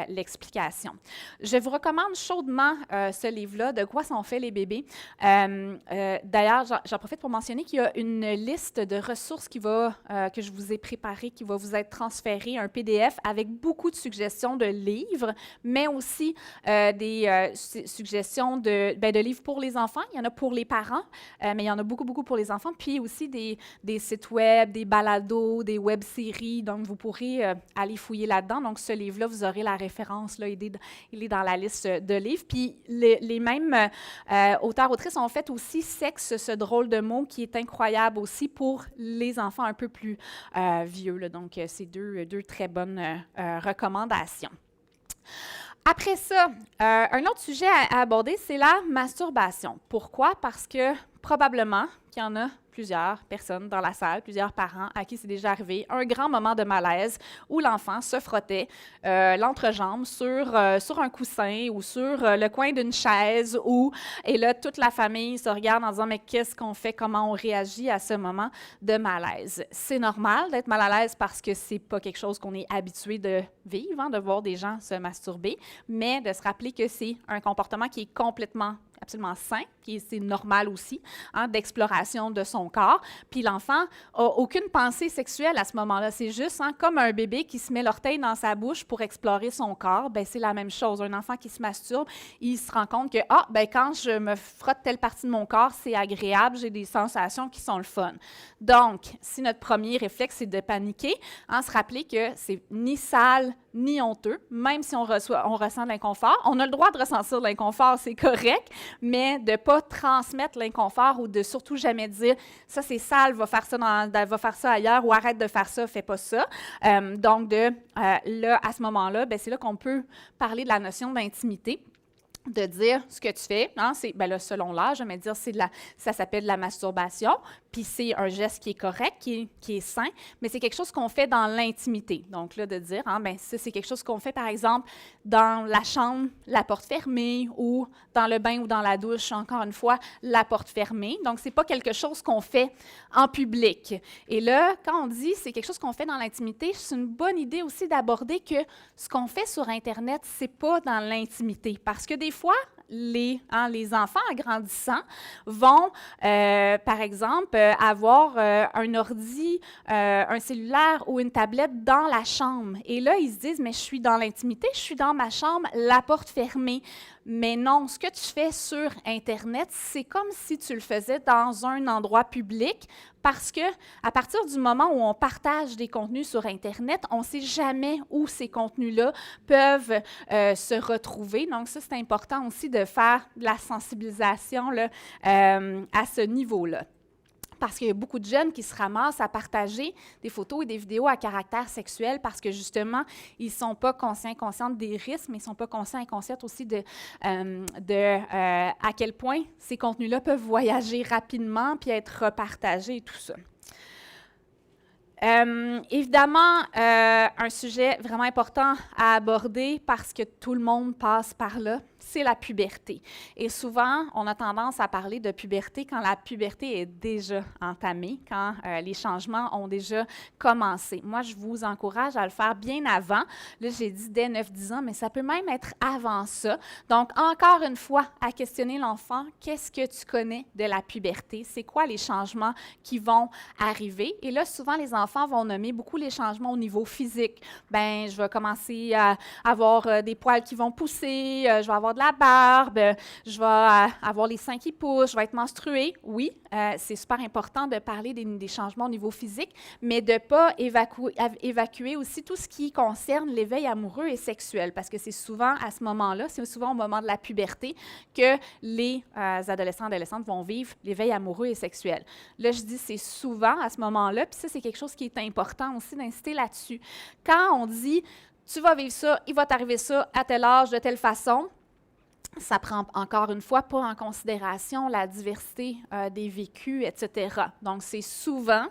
l'explication. Je vous recommande chaudement ce livre-là, De quoi sont faits les bébés. D'ailleurs, j'en profite pour mentionner qu'il y a une liste de ressources que je vous ai préparée, qui va vous être transférée, un PDF avec beaucoup de suggestions de livres, mais aussi des suggestions de livres pour les enfants. Il y en a pour les parents, mais il y en a beaucoup, beaucoup pour les enfants. Puis aussi des sites web, des balados, des web-séries. Donc, vous pourrez aller fouiller là-dedans. Donc, ce livre-là, vous aurez la référence, là, il est dans la liste de livres. Puis les mêmes auteurs-autrices ont fait aussi Sexe, ce drôle de mot qui est incroyable aussi pour les enfants un peu plus vieux. Là. Donc, c'est deux très bonnes recommandations. Après ça, un autre sujet à aborder, c'est la masturbation. Pourquoi? Parce que probablement qu'il y en a plusieurs personnes dans la salle, plusieurs parents à qui c'est déjà arrivé, un grand moment de malaise où l'enfant se frottait l'entrejambe sur un coussin ou sur le coin d'une chaise et là, toute la famille se regarde en disant « Mais qu'est-ce qu'on fait? Comment on réagit à ce moment de malaise? » C'est normal d'être mal à l'aise parce que c'est pas quelque chose qu'on est habitué de vivre, hein, de voir des gens se masturber, mais de se rappeler que c'est un comportement qui est absolument sain, c'est normal aussi, hein, d'exploration de son corps. Puis l'enfant n'a aucune pensée sexuelle à ce moment-là. C'est juste comme un bébé qui se met l'orteil dans sa bouche pour explorer son corps. Bien, c'est la même chose. Un enfant qui se masturbe, il se rend compte que quand je me frotte telle partie de mon corps, c'est agréable, j'ai des sensations qui sont le fun. Donc, si notre premier réflexe, c'est de paniquer, se rappeler que c'est ni sale, ni honteux, même si on ressent de l'inconfort. On a le droit de ressentir de l'inconfort, c'est correct, mais de ne pas transmettre l'inconfort ou de surtout jamais dire « ça c'est sale, va faire ça ailleurs » ou « arrête de faire ça, fais pas ça ». Donc, là, à ce moment-là, c'est là qu'on peut parler de la notion d'intimité. De dire ce que tu fais, hein, c'est, là, selon l'âge, mais dire ça s'appelle de la masturbation, puis c'est un geste qui est correct, qui est sain, mais c'est quelque chose qu'on fait dans l'intimité. Donc là, de dire, ça, c'est quelque chose qu'on fait, par exemple, dans la chambre, la porte fermée, ou dans le bain ou dans la douche, encore une fois, la porte fermée. Donc, c'est pas quelque chose qu'on fait en public. Et là, quand on dit c'est quelque chose qu'on fait dans l'intimité, c'est une bonne idée aussi d'aborder que ce qu'on fait sur Internet, c'est pas dans l'intimité, parce que des fois, les enfants grandissant vont, par exemple, avoir un ordi, un cellulaire ou une tablette dans la chambre. Et là, ils se disent, mais je suis dans l'intimité, je suis dans ma chambre, la porte fermée. Mais non, ce que tu fais sur Internet, c'est comme si tu le faisais dans un endroit public parce que à partir du moment où on partage des contenus sur Internet, on ne sait jamais où ces contenus-là peuvent se retrouver. Donc, ça, c'est important aussi de faire de la sensibilisation là, à ce niveau-là. Parce qu'il y a beaucoup de jeunes qui se ramassent à partager des photos et des vidéos à caractère sexuel parce que, justement, ils ne sont pas conscientes des risques, mais ils ne sont pas conscients et conscientes aussi à quel point ces contenus-là peuvent voyager rapidement puis être repartagés et tout ça. Évidemment, un sujet vraiment important à aborder parce que tout le monde passe par là, c'est la puberté. Et souvent, on a tendance à parler de puberté quand la puberté est déjà entamée, quand les changements ont déjà commencé. Moi, je vous encourage à le faire bien avant. Là, j'ai dit dès 9-10 ans, mais ça peut même être avant ça. Donc, encore une fois, à questionner l'enfant, qu'est-ce que tu connais de la puberté? C'est quoi les changements qui vont arriver? Et là, souvent, les enfants vont nommer beaucoup les changements au niveau physique. Bien, je vais commencer à avoir des poils qui vont pousser, je vais avoir de la barbe, je vais avoir les seins qui poussent, je vais être menstruée. Oui, c'est super important de parler des changements au niveau physique, mais de ne pas évacuer aussi tout ce qui concerne l'éveil amoureux et sexuel, parce que c'est souvent à ce moment-là, c'est souvent au moment de la puberté que les adolescents et adolescentes vont vivre l'éveil amoureux et sexuel. Là, je dis c'est souvent à ce moment-là, puis ça, c'est quelque chose qui est important aussi d'insister là-dessus. Quand on dit tu vas vivre ça, il va t'arriver ça à tel âge, de telle façon, ça prend encore une fois pas en considération la diversité des vécus, etc. Donc, c'est souvent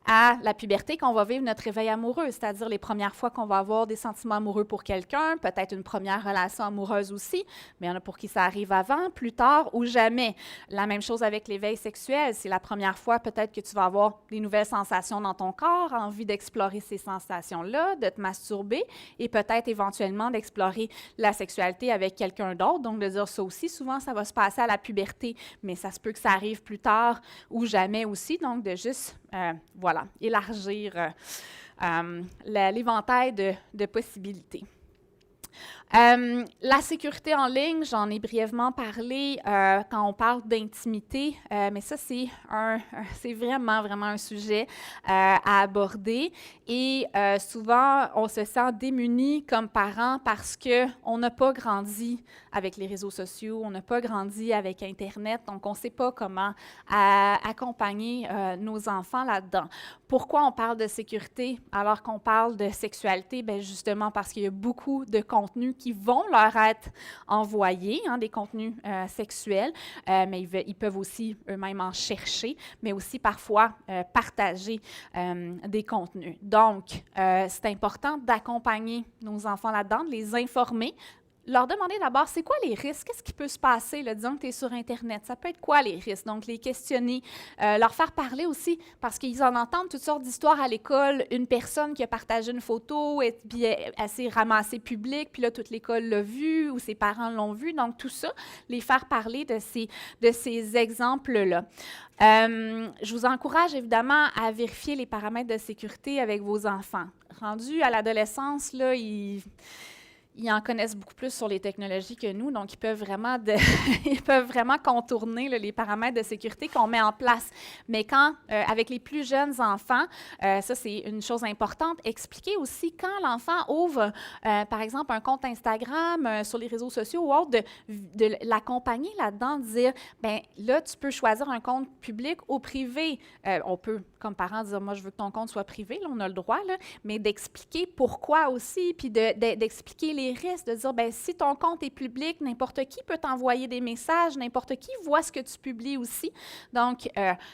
à la puberté qu'on va vivre notre réveil amoureux, c'est-à-dire les premières fois qu'on va avoir des sentiments amoureux pour quelqu'un, peut-être une première relation amoureuse aussi, mais il y en a pour qui ça arrive avant, plus tard ou jamais. La même chose avec l'éveil sexuel, c'est la première fois peut-être que tu vas avoir des nouvelles sensations dans ton corps, envie d'explorer ces sensations-là, de te masturber et peut-être éventuellement d'explorer la sexualité avec quelqu'un d'autre, donc de dire ça aussi, souvent ça va se passer à la puberté, mais ça se peut que ça arrive plus tard ou jamais aussi, donc de juste, élargir l'éventail de possibilités. La sécurité en ligne, j'en ai brièvement parlé quand on parle d'intimité, mais ça, c'est vraiment un sujet à aborder. Et souvent, on se sent démuni comme parents parce qu'on n'a pas grandi avec les réseaux sociaux, on n'a pas grandi avec Internet, donc on ne sait pas comment accompagner nos enfants là-dedans. Pourquoi on parle de sécurité alors qu'on parle de sexualité? Bien, justement parce qu'il y a beaucoup de contenus qui vont leur être envoyés, des contenus sexuels, mais ils peuvent aussi eux-mêmes en chercher, mais aussi parfois partager des contenus. Donc, c'est important d'accompagner nos enfants là-dedans, de les informer, leur demander d'abord, c'est quoi les risques? Qu'est-ce qui peut se passer? Là, disons que tu es sur Internet, ça peut être quoi les risques? Donc, les questionner, leur faire parler aussi, parce qu'ils en entendent toutes sortes d'histoires à l'école. Une personne qui a partagé une photo, et puis elle s'est ramassée publique, puis là, toute l'école l'a vue, ou ses parents l'ont vue. Donc, tout ça, les faire parler de ces exemples-là. Je vous encourage évidemment à vérifier les paramètres de sécurité avec vos enfants. Rendus à l'adolescence, là, ils en connaissent beaucoup plus sur les technologies que nous, donc ils peuvent vraiment contourner là, les paramètres de sécurité qu'on met en place. Mais quand, avec les plus jeunes enfants, ça c'est une chose importante, expliquer aussi quand l'enfant ouvre, par exemple, un compte Instagram sur les réseaux sociaux ou autre, de l'accompagner là-dedans, de dire, bien là, tu peux choisir un compte public ou privé. On peut, comme parent, dire, moi, je veux que ton compte soit privé, là, on a le droit, là, mais d'expliquer pourquoi aussi, puis d'expliquer les risques, de dire, bien, si ton compte est public, n'importe qui peut t'envoyer des messages, n'importe qui voit ce que tu publies aussi. Donc,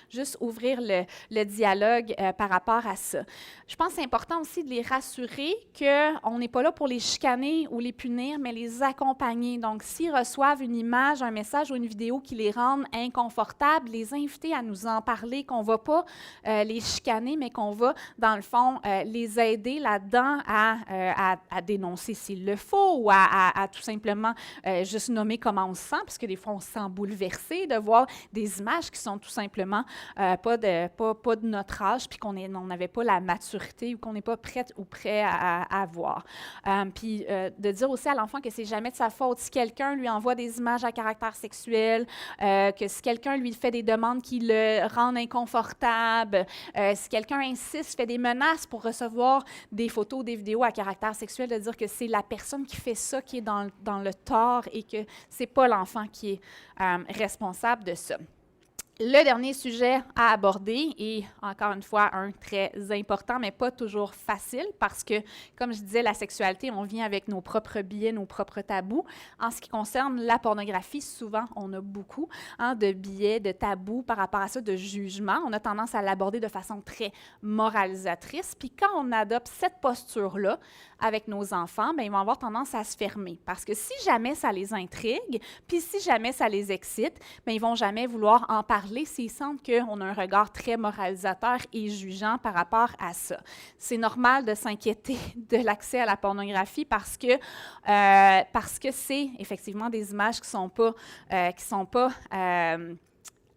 juste ouvrir le dialogue par rapport à ça. Je pense que c'est important aussi de les rassurer qu'on n'est pas là pour les chicaner ou les punir, mais les accompagner. Donc, s'ils reçoivent une image, un message ou une vidéo qui les rendent inconfortables, les inviter à nous en parler, qu'on ne va pas les chicaner, mais qu'on va, dans le fond, les aider là-dedans à dénoncer s'il le faut ou à tout simplement juste nommer comment on se sent, parce que des fois, on se sent bouleversé de voir des images qui sont tout simplement pas de notre âge, puis qu'on n'avait pas la maturité ou qu'on n'est pas prête ou prêt à voir. Puis de dire aussi à l'enfant que c'est jamais de sa faute. Si quelqu'un lui envoie des images à caractère sexuel, que si quelqu'un lui fait des demandes qui le rendent inconfortable, si quelqu'un insiste, fait des menaces pour recevoir des photos, des vidéos à caractère sexuel, de dire que c'est la personne qui fait ça qui est dans le tort et que c'est pas l'enfant qui est responsable de ça. Le dernier sujet à aborder, et encore une fois, un très important, mais pas toujours facile, parce que, comme je disais, la sexualité, on vient avec nos propres biais, nos propres tabous. En ce qui concerne la pornographie, souvent, on a beaucoup de biais, de tabous par rapport à ça, de jugements. On a tendance à l'aborder de façon très moralisatrice. Puis quand on adopte cette posture-là avec nos enfants, bien, ils vont avoir tendance à se fermer. Parce que si jamais ça les intrigue, puis si jamais ça les excite, bien, ils ne vont jamais vouloir en parler s'ils sentent qu'on a un regard très moralisateur et jugeant par rapport à ça. C'est normal de s'inquiéter de l'accès à la pornographie parce que c'est effectivement des images qui sont pas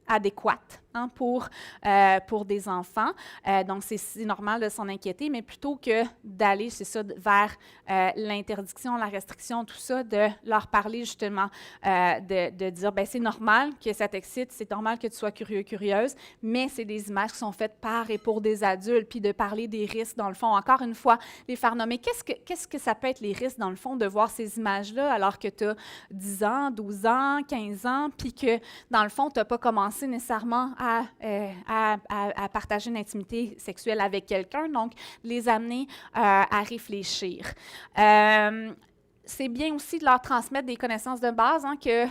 adéquates pour des enfants. Donc, c'est normal de s'en inquiéter, mais plutôt que d'aller, c'est ça, vers l'interdiction, la restriction, tout ça, de leur parler justement, de dire, bien, c'est normal que ça t'excite, c'est normal que tu sois curieux, curieuse, mais c'est des images qui sont faites par et pour des adultes, puis de parler des risques, dans le fond. Encore une fois, les faire nommer, qu'est-ce que ça peut être les risques, dans le fond, de voir ces images-là alors que tu as 10 ans, 12 ans, 15 ans, puis que, dans le fond, tu n'as pas commencé nécessairement à partager une intimité sexuelle avec quelqu'un, donc les amener à réfléchir. C'est bien aussi de leur transmettre des connaissances de base, que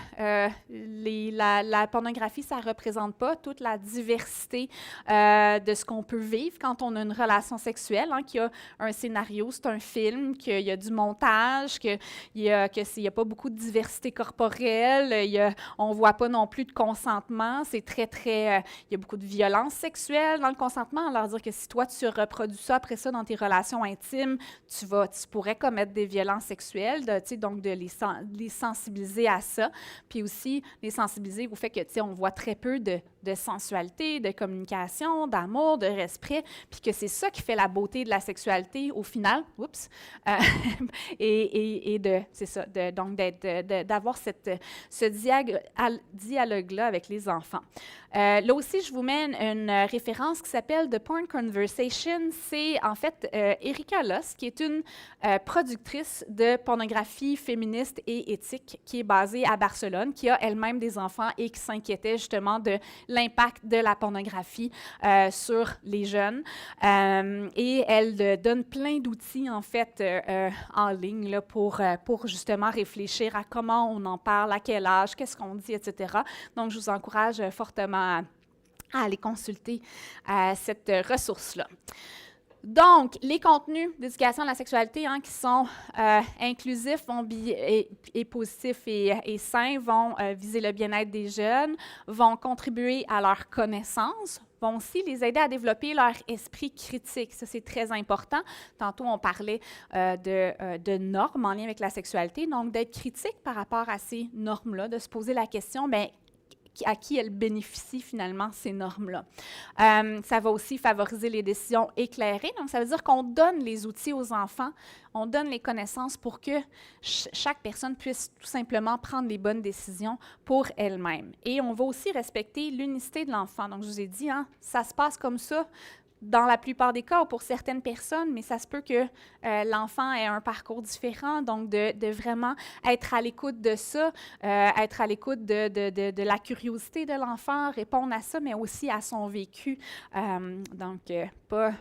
la pornographie, ça ne représente pas toute la diversité de ce qu'on peut vivre quand on a une relation sexuelle, qu'il y a un scénario, c'est un film, qu'il y a du montage, qu'il n'y a pas beaucoup de diversité corporelle, on ne voit pas non plus de consentement, c'est il y a beaucoup de violence sexuelle dans le consentement, leur dire que si toi, tu reproduis ça après ça dans tes relations intimes, tu pourrais commettre des violences sexuelles. Donc de les sensibiliser à ça, puis aussi les sensibiliser au fait que on voit très peu de sensualité, de communication, d'amour, de respect, puis que c'est ça qui fait la beauté de la sexualité au final, et c'est ça, donc d'avoir ce dialogue-là avec les enfants. Là aussi, je vous mets une référence qui s'appelle The Porn Conversation. C'est en fait Erika Loss, qui est une productrice de pornographie féministe et éthique, qui est basée à Barcelone, qui a elle-même des enfants et qui s'inquiétait justement de l'impact de la pornographie sur les jeunes. Et elle donne plein d'outils, en fait, en ligne là, pour justement réfléchir à comment on en parle, à quel âge, qu'est-ce qu'on dit, etc. Donc, je vous encourage fortement à aller consulter cette ressource-là. Donc, les contenus d'éducation à la sexualité qui sont inclusifs et positifs et sains vont viser le bien-être des jeunes, vont contribuer à leur connaissance, vont aussi les aider à développer leur esprit critique. Ça, c'est très important. Tantôt, on parlait de normes en lien avec la sexualité, donc d'être critique par rapport à ces normes-là, de se poser la question, bien, à qui elles bénéficient finalement, ces normes-là. Ça va aussi favoriser les décisions éclairées. Donc, ça veut dire qu'on donne les outils aux enfants, on donne les connaissances pour que chaque personne puisse tout simplement prendre les bonnes décisions pour elle-même. Et on va aussi respecter l'unicité de l'enfant. Donc, je vous ai dit, ça se passe comme ça dans la plupart des cas ou pour certaines personnes, mais ça se peut que l'enfant ait un parcours différent, donc de vraiment être à l'écoute de ça, être à l'écoute de la curiosité de l'enfant, répondre à ça, mais aussi à son vécu. Donc, pas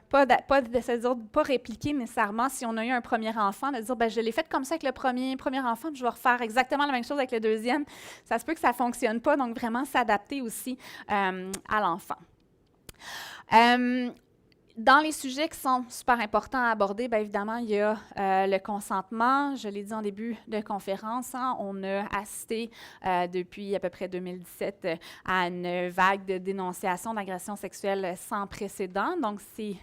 répliquer nécessairement si on a eu un premier enfant, de dire, bien, je l'ai fait comme ça avec le premier enfant, puis je vais refaire exactement la même chose avec le deuxième. Ça se peut que ça ne fonctionne pas, donc vraiment s'adapter aussi à l'enfant. Dans les sujets qui sont super importants à aborder, bien évidemment, il y a le consentement. Je l'ai dit en début de conférence, on a assisté depuis à peu près 2017 à une vague de dénonciation d'agressions sexuelles sans précédent. Donc, c'est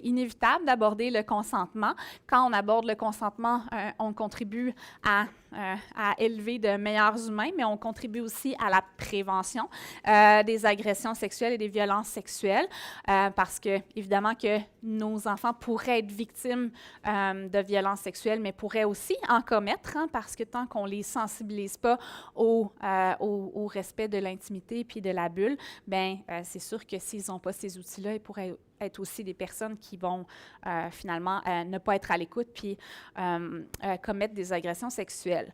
inévitable d'aborder le consentement. Quand on aborde le consentement, on contribue à élever de meilleurs humains, mais on contribue aussi à la prévention des agressions sexuelles et des violences sexuelles, parce que, évidemment, que nos enfants pourraient être victimes de violences sexuelles, mais pourraient aussi en commettre, parce que tant qu'on ne les sensibilise pas au respect de l'intimité puis de la bulle, bien, c'est sûr que s'ils n'ont pas ces outils-là, ils pourraient être aussi des personnes qui vont finalement ne pas être à l'écoute puis commettre des agressions sexuelles.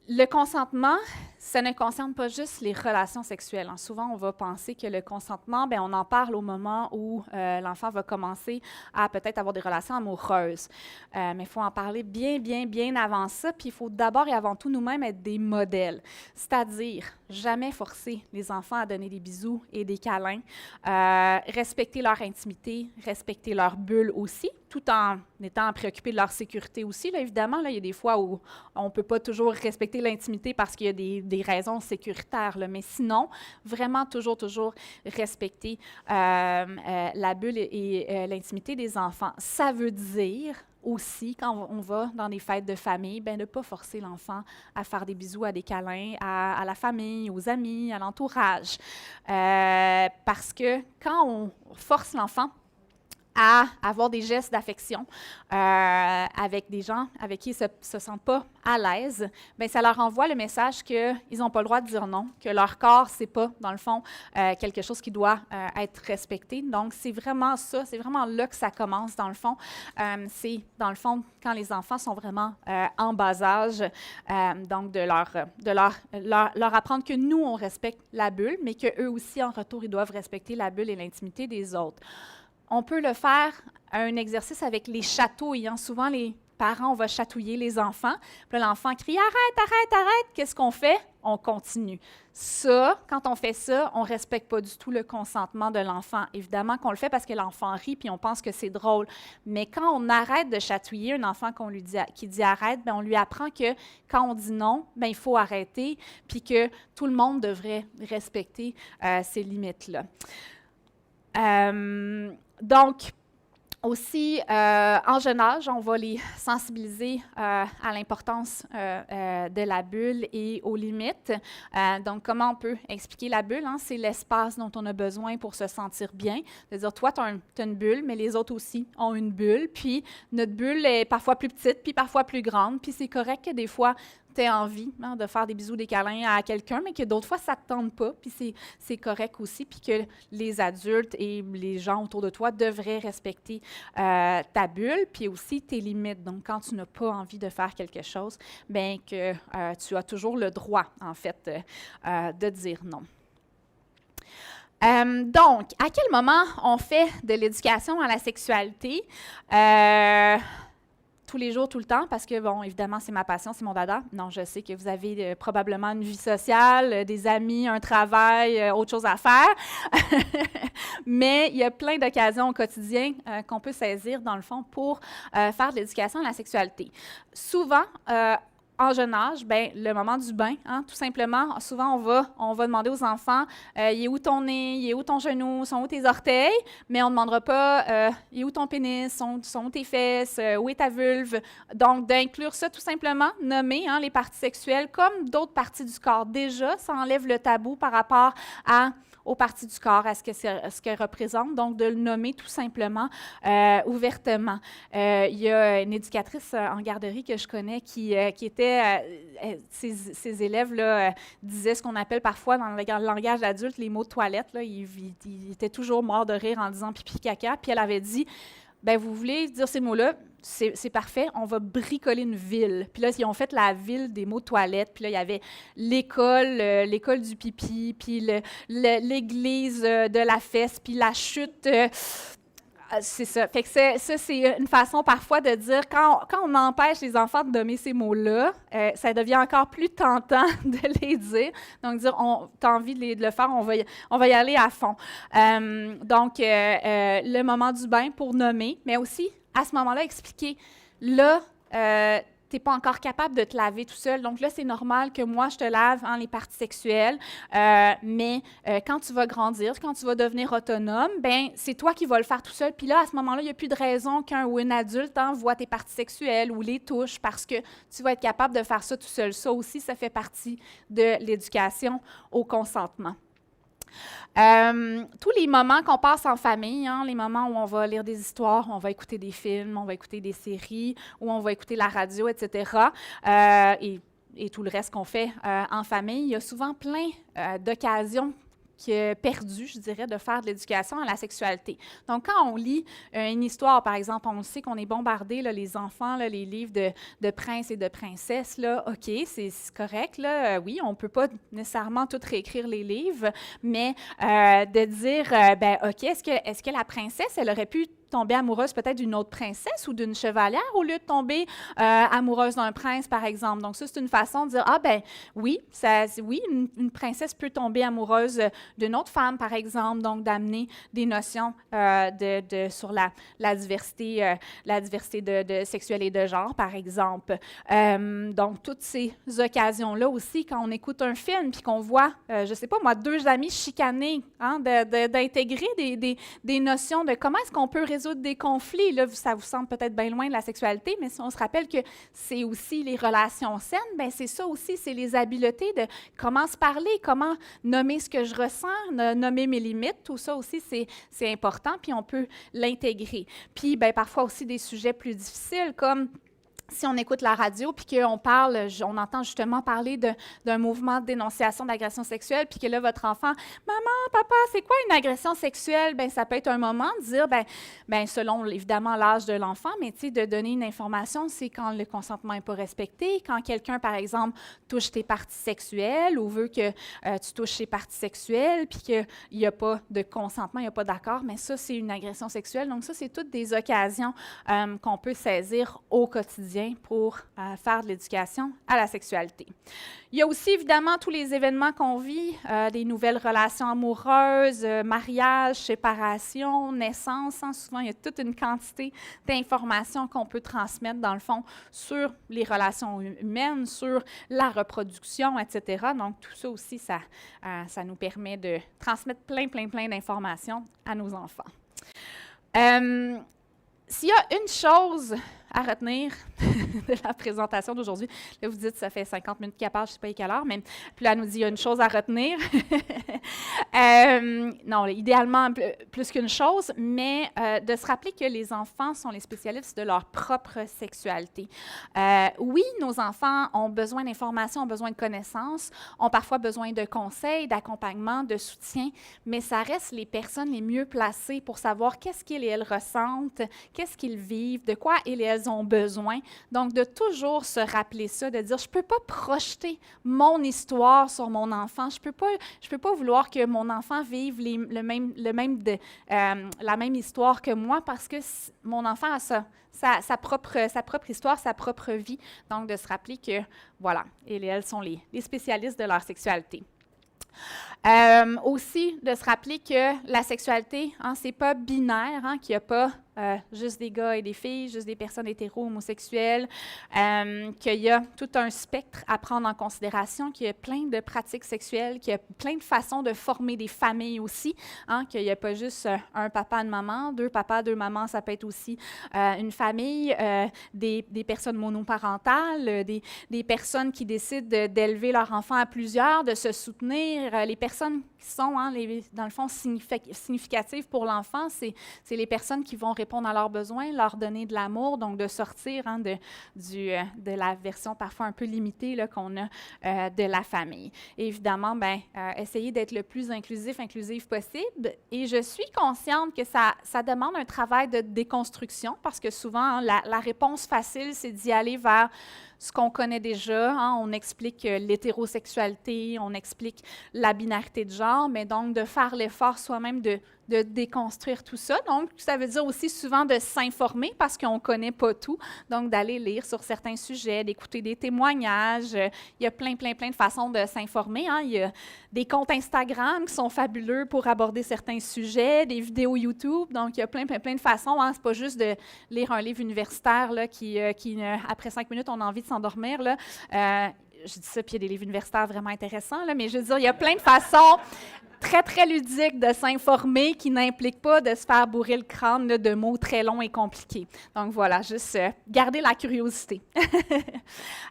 Le consentement, ça ne concerne pas juste les relations sexuelles. Souvent, on va penser que le consentement, on en parle au moment où l'enfant va commencer à peut-être avoir des relations amoureuses. Mais il faut en parler bien avant ça. Puis il faut d'abord et avant tout nous-mêmes être des modèles. C'est-à-dire, jamais forcer les enfants à donner des bisous et des câlins, respecter leur intimité, respecter leur bulle aussi, tout en étant préoccupé de leur sécurité aussi. Là, évidemment, là, il y a des fois où on ne peut pas toujours respecter l'intimité parce qu'il y a des raisons sécuritaires. Là, mais sinon, vraiment toujours respecter la bulle et l'intimité des enfants. Ça veut dire aussi, quand on va dans des fêtes de famille, de ne pas forcer l'enfant à faire des bisous, à des câlins, à la famille, aux amis, à l'entourage. Parce que quand on force l'enfant à avoir des gestes d'affection avec des gens avec qui ils ne se sentent pas à l'aise, ça leur envoie le message qu'ils n'ont pas le droit de dire non, que leur corps, ce n'est pas, dans le fond, quelque chose qui doit être respecté. Donc, c'est vraiment ça, c'est vraiment là que ça commence, dans le fond. C'est, dans le fond, quand les enfants sont vraiment en bas âge, donc de leur apprendre que nous, on respecte la bulle, mais qu'eux aussi, en retour, ils doivent respecter la bulle et l'intimité des autres. On peut le faire un exercice avec les chatouilles. Souvent, les parents, on va chatouiller les enfants. Puis l'enfant crie « Arrête! » Qu'est-ce qu'on fait? On continue. Ça, quand on fait ça, on ne respecte pas du tout le consentement de l'enfant. Évidemment qu'on le fait parce que l'enfant rit puis on pense que c'est drôle. Mais quand on arrête de chatouiller un enfant qui dit « arrête », on lui apprend que quand on dit non, il faut arrêter puis que tout le monde devrait respecter ces limites-là. Donc, aussi, en jeune âge, on va les sensibiliser à l'importance de la bulle et aux limites. Donc, comment on peut expliquer la bulle? C'est l'espace dont on a besoin pour se sentir bien. C'est-à-dire, toi, tu as une bulle, mais les autres aussi ont une bulle. Puis, notre bulle est parfois plus petite, puis parfois plus grande. Puis, c'est correct que des fois, tu as envie de faire des bisous, des câlins à quelqu'un, mais que d'autres fois, ça ne te tente pas, puis c'est correct aussi, puis que les adultes et les gens autour de toi devraient respecter ta bulle, puis aussi tes limites. Donc, quand tu n'as pas envie de faire quelque chose, que tu as toujours le droit, en fait, de dire non. Donc, à quel moment on fait de l'éducation à la sexualité? Tous les jours, tout le temps, parce que, bon, évidemment, c'est ma passion, c'est mon dada. Non, je sais que vous avez probablement une vie sociale, des amis, un travail, autre chose à faire. Mais il y a plein d'occasions au quotidien qu'on peut saisir, dans le fond, pour faire de l'éducation à la sexualité. Souvent, en jeune âge, le moment du bain, tout simplement, souvent on va demander aux enfants, il est où ton nez, il est où ton genou, sont où tes orteils, mais on ne demandera pas, il est où ton pénis, sont où tes fesses, où est ta vulve. Donc, d'inclure ça tout simplement, nommer les parties sexuelles comme d'autres parties du corps. Déjà, ça enlève le tabou par rapport aux parties du corps, à ce qu'elles représentent, donc de le nommer tout simplement ouvertement. Il y a une éducatrice en garderie que je connais qui était, ses élèves disaient ce qu'on appelle parfois dans le langage adulte les mots de toilette. Là, ils étaient toujours morts de rire en disant pipi caca, puis elle avait dit vous voulez dire ces mots-là, c'est parfait, on va bricoler une ville. Puis là, ils ont fait la ville des mots de toilette. Puis là, il y avait l'école du pipi, puis l'église de la fesse, puis la chute. C'est ça. Fait que ça, c'est une façon parfois de dire, quand on empêche les enfants de nommer ces mots-là, ça devient encore plus tentant de les dire. Donc, dire, tu as envie de le faire, on va y aller à fond. Donc, le moment du bain pour nommer, mais aussi, à ce moment-là, expliquer, là, tu n'es pas encore capable de te laver tout seul. Donc là, c'est normal que moi, je te lave les parties sexuelles. Mais quand tu vas grandir, quand tu vas devenir autonome, c'est toi qui vas le faire tout seul. Puis là, à ce moment-là, il n'y a plus de raison qu'un ou une adulte voit tes parties sexuelles ou les touche parce que tu vas être capable de faire ça tout seul. Ça aussi, ça fait partie de l'éducation au consentement. Tous les moments qu'on passe en famille, les moments où on va lire des histoires, on va écouter des films, on va écouter des séries, où on va écouter la radio, etc., et tout le reste qu'on fait en famille, il y a souvent plein d'occasions perdu, je dirais, de faire de l'éducation à la sexualité. Donc, quand on lit une histoire, par exemple, on sait qu'on est bombardé, là, les enfants, là, les livres de princes et de princesses, là, OK, c'est correct, là, oui, on ne peut pas nécessairement tout réécrire les livres, mais de dire, ben OK, est-ce que la princesse, elle aurait pu tomber amoureuse peut-être d'une autre princesse ou d'une chevalière au lieu de tomber amoureuse d'un prince, par exemple. Donc, ça, c'est une façon de dire, ah ben oui, une princesse peut tomber amoureuse d'une autre femme, par exemple, donc d'amener des notions sur la diversité de sexuelle et de genre, par exemple. Donc, toutes ces occasions-là aussi, quand on écoute un film puis qu'on voit, je ne sais pas moi, deux amis chicanés, hein, d'intégrer des notions de comment est-ce qu'on peut résoudre des conflits. Là, ça vous semble peut-être bien loin de la sexualité, mais si on se rappelle que c'est aussi les relations saines, bien, c'est ça aussi, c'est les habiletés de comment se parler, comment nommer ce que je ressens, nommer mes limites, tout ça aussi, c'est important, puis on peut l'intégrer. Puis, bien, parfois aussi des sujets plus difficiles, comme si on écoute la radio, puis qu'on parle, on entend justement parler d'un mouvement de dénonciation d'agression sexuelle, puis que là, votre enfant, « Maman, papa, c'est quoi une agression sexuelle? » Bien, ça peut être un moment de dire, ben selon évidemment l'âge de l'enfant, mais tu sais, de donner une information, c'est quand le consentement n'est pas respecté, quand quelqu'un, par exemple, touche tes parties sexuelles ou veut que tu touches ses parties sexuelles, puis qu'il n'y a pas de consentement, il n'y a pas d'accord, mais ça, c'est une agression sexuelle. Donc ça, c'est toutes des occasions qu'on peut saisir au quotidien pour faire de l'éducation à la sexualité. Il y a aussi évidemment tous les événements qu'on vit, des nouvelles relations amoureuses, mariage, séparation, naissance. Hein, souvent, il y a toute une quantité d'informations qu'on peut transmettre, dans le fond, sur les relations humaines, sur la reproduction, etc. Donc, tout ça aussi, ça nous permet de transmettre plein d'informations à nos enfants. S'il y a une chose à retenir de la présentation d'aujourd'hui, là, vous dites, ça fait 50 minutes qu'elle parle, je ne sais pas à quelle heure, mais puis là, elle nous dit, il y a une chose à retenir. Non, idéalement, plus qu'une chose, mais de se rappeler que les enfants sont les spécialistes de leur propre sexualité. Oui, nos enfants ont besoin d'informations, ont besoin de connaissances, ont parfois besoin de conseils, d'accompagnement, de soutien, mais ça reste les personnes les mieux placées pour savoir qu'est-ce qu'ils et elles ressentent, qu'est-ce qu'ils vivent, de quoi ils et elles ont besoin. Donc, de toujours se rappeler ça, de dire, je ne peux pas projeter mon histoire sur mon enfant. Je peux pas vouloir que mon enfant vive la même histoire que moi parce que mon enfant a sa propre histoire, sa propre vie. Donc, de se rappeler que, voilà, ils et elles sont les spécialistes de leur sexualité. Aussi, de se rappeler que la sexualité, hein, c'est pas binaire, hein, qu'il n'y a pas juste des gars et des filles, juste des personnes hétéro-homosexuelles, qu'il y a tout un spectre à prendre en considération, qu'il y a plein de pratiques sexuelles, qu'il y a plein de façons de former des familles aussi, hein, qu'il n'y a pas juste un papa, une maman, deux papas, deux mamans, ça peut être aussi une famille, des personnes monoparentales, des personnes qui décident d'élever leur enfant à plusieurs, de se soutenir, les personnes qui sont, hein, dans le fond, significatives pour l'enfant, c'est les personnes qui vont répondre à leurs besoins, leur donner de l'amour, donc de sortir, hein, de la version parfois un peu limitée là, qu'on a de la famille. Et évidemment, essayer d'être le plus inclusive possible. Et je suis consciente que ça demande un travail de déconstruction parce que souvent, hein, la réponse facile, c'est d'y aller vers ce qu'on connaît déjà. Hein, on explique l'hétérosexualité, on explique la binarité de genre, mais donc de faire l'effort soi-même de déconstruire tout ça. Donc, ça veut dire aussi souvent de s'informer parce qu'on ne connaît pas tout. Donc, d'aller lire sur certains sujets, d'écouter des témoignages. Il y a plein de façons de s'informer. Hein. Il y a des comptes Instagram qui sont fabuleux pour aborder certains sujets, des vidéos YouTube. Donc, il y a plein de façons. Hein. Ce n'est pas juste de lire un livre universitaire là, qui après 5 minutes, on a envie de s'endormir. Là. Je dis ça, puis il y a des livres universitaires vraiment intéressants, là, mais je veux dire, il y a plein de façons très ludiques de s'informer qui n'impliquent pas de se faire bourrer le crâne là, de mots très longs et compliqués. Donc voilà, juste garder la curiosité.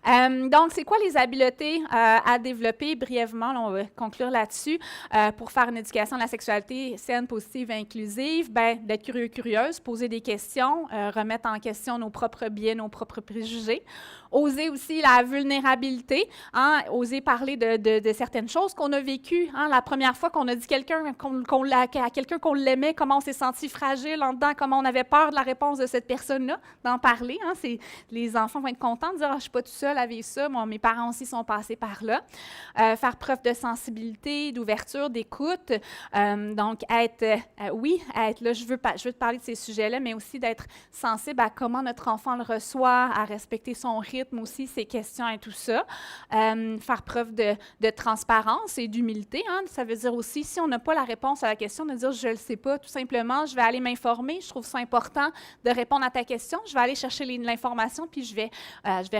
Donc, c'est quoi les habiletés à développer brièvement? Là, on va conclure là-dessus. Pour faire une éducation à la sexualité saine, positive et inclusive, d'être curieuse, poser des questions, remettre en question nos propres biais, nos propres préjugés. Oser aussi la vulnérabilité, hein, oser parler de certaines choses qu'on a vécues. Hein, la première fois qu'on a dit à quelqu'un qu'on l'aimait, comment on s'est senti fragile en dedans, comment on avait peur de la réponse de cette personne-là, d'en parler. Hein, les enfants vont être contents de dire « Ah, je ne suis pas tout seul à vivre ça, moi, mes parents aussi sont passés par là. » Faire preuve de sensibilité, d'ouverture, d'écoute. Donc, être là, je veux te parler de ces sujets-là, mais aussi d'être sensible à comment notre enfant le reçoit, à respecter son rythme aussi, ses questions et tout ça. Faire preuve de transparence et d'humilité. Hein. Ça veut dire aussi, si on n'a pas la réponse à la question, de dire « je ne le sais pas », tout simplement, je vais aller m'informer, je trouve ça important de répondre à ta question, je vais aller chercher l'information, puis je vais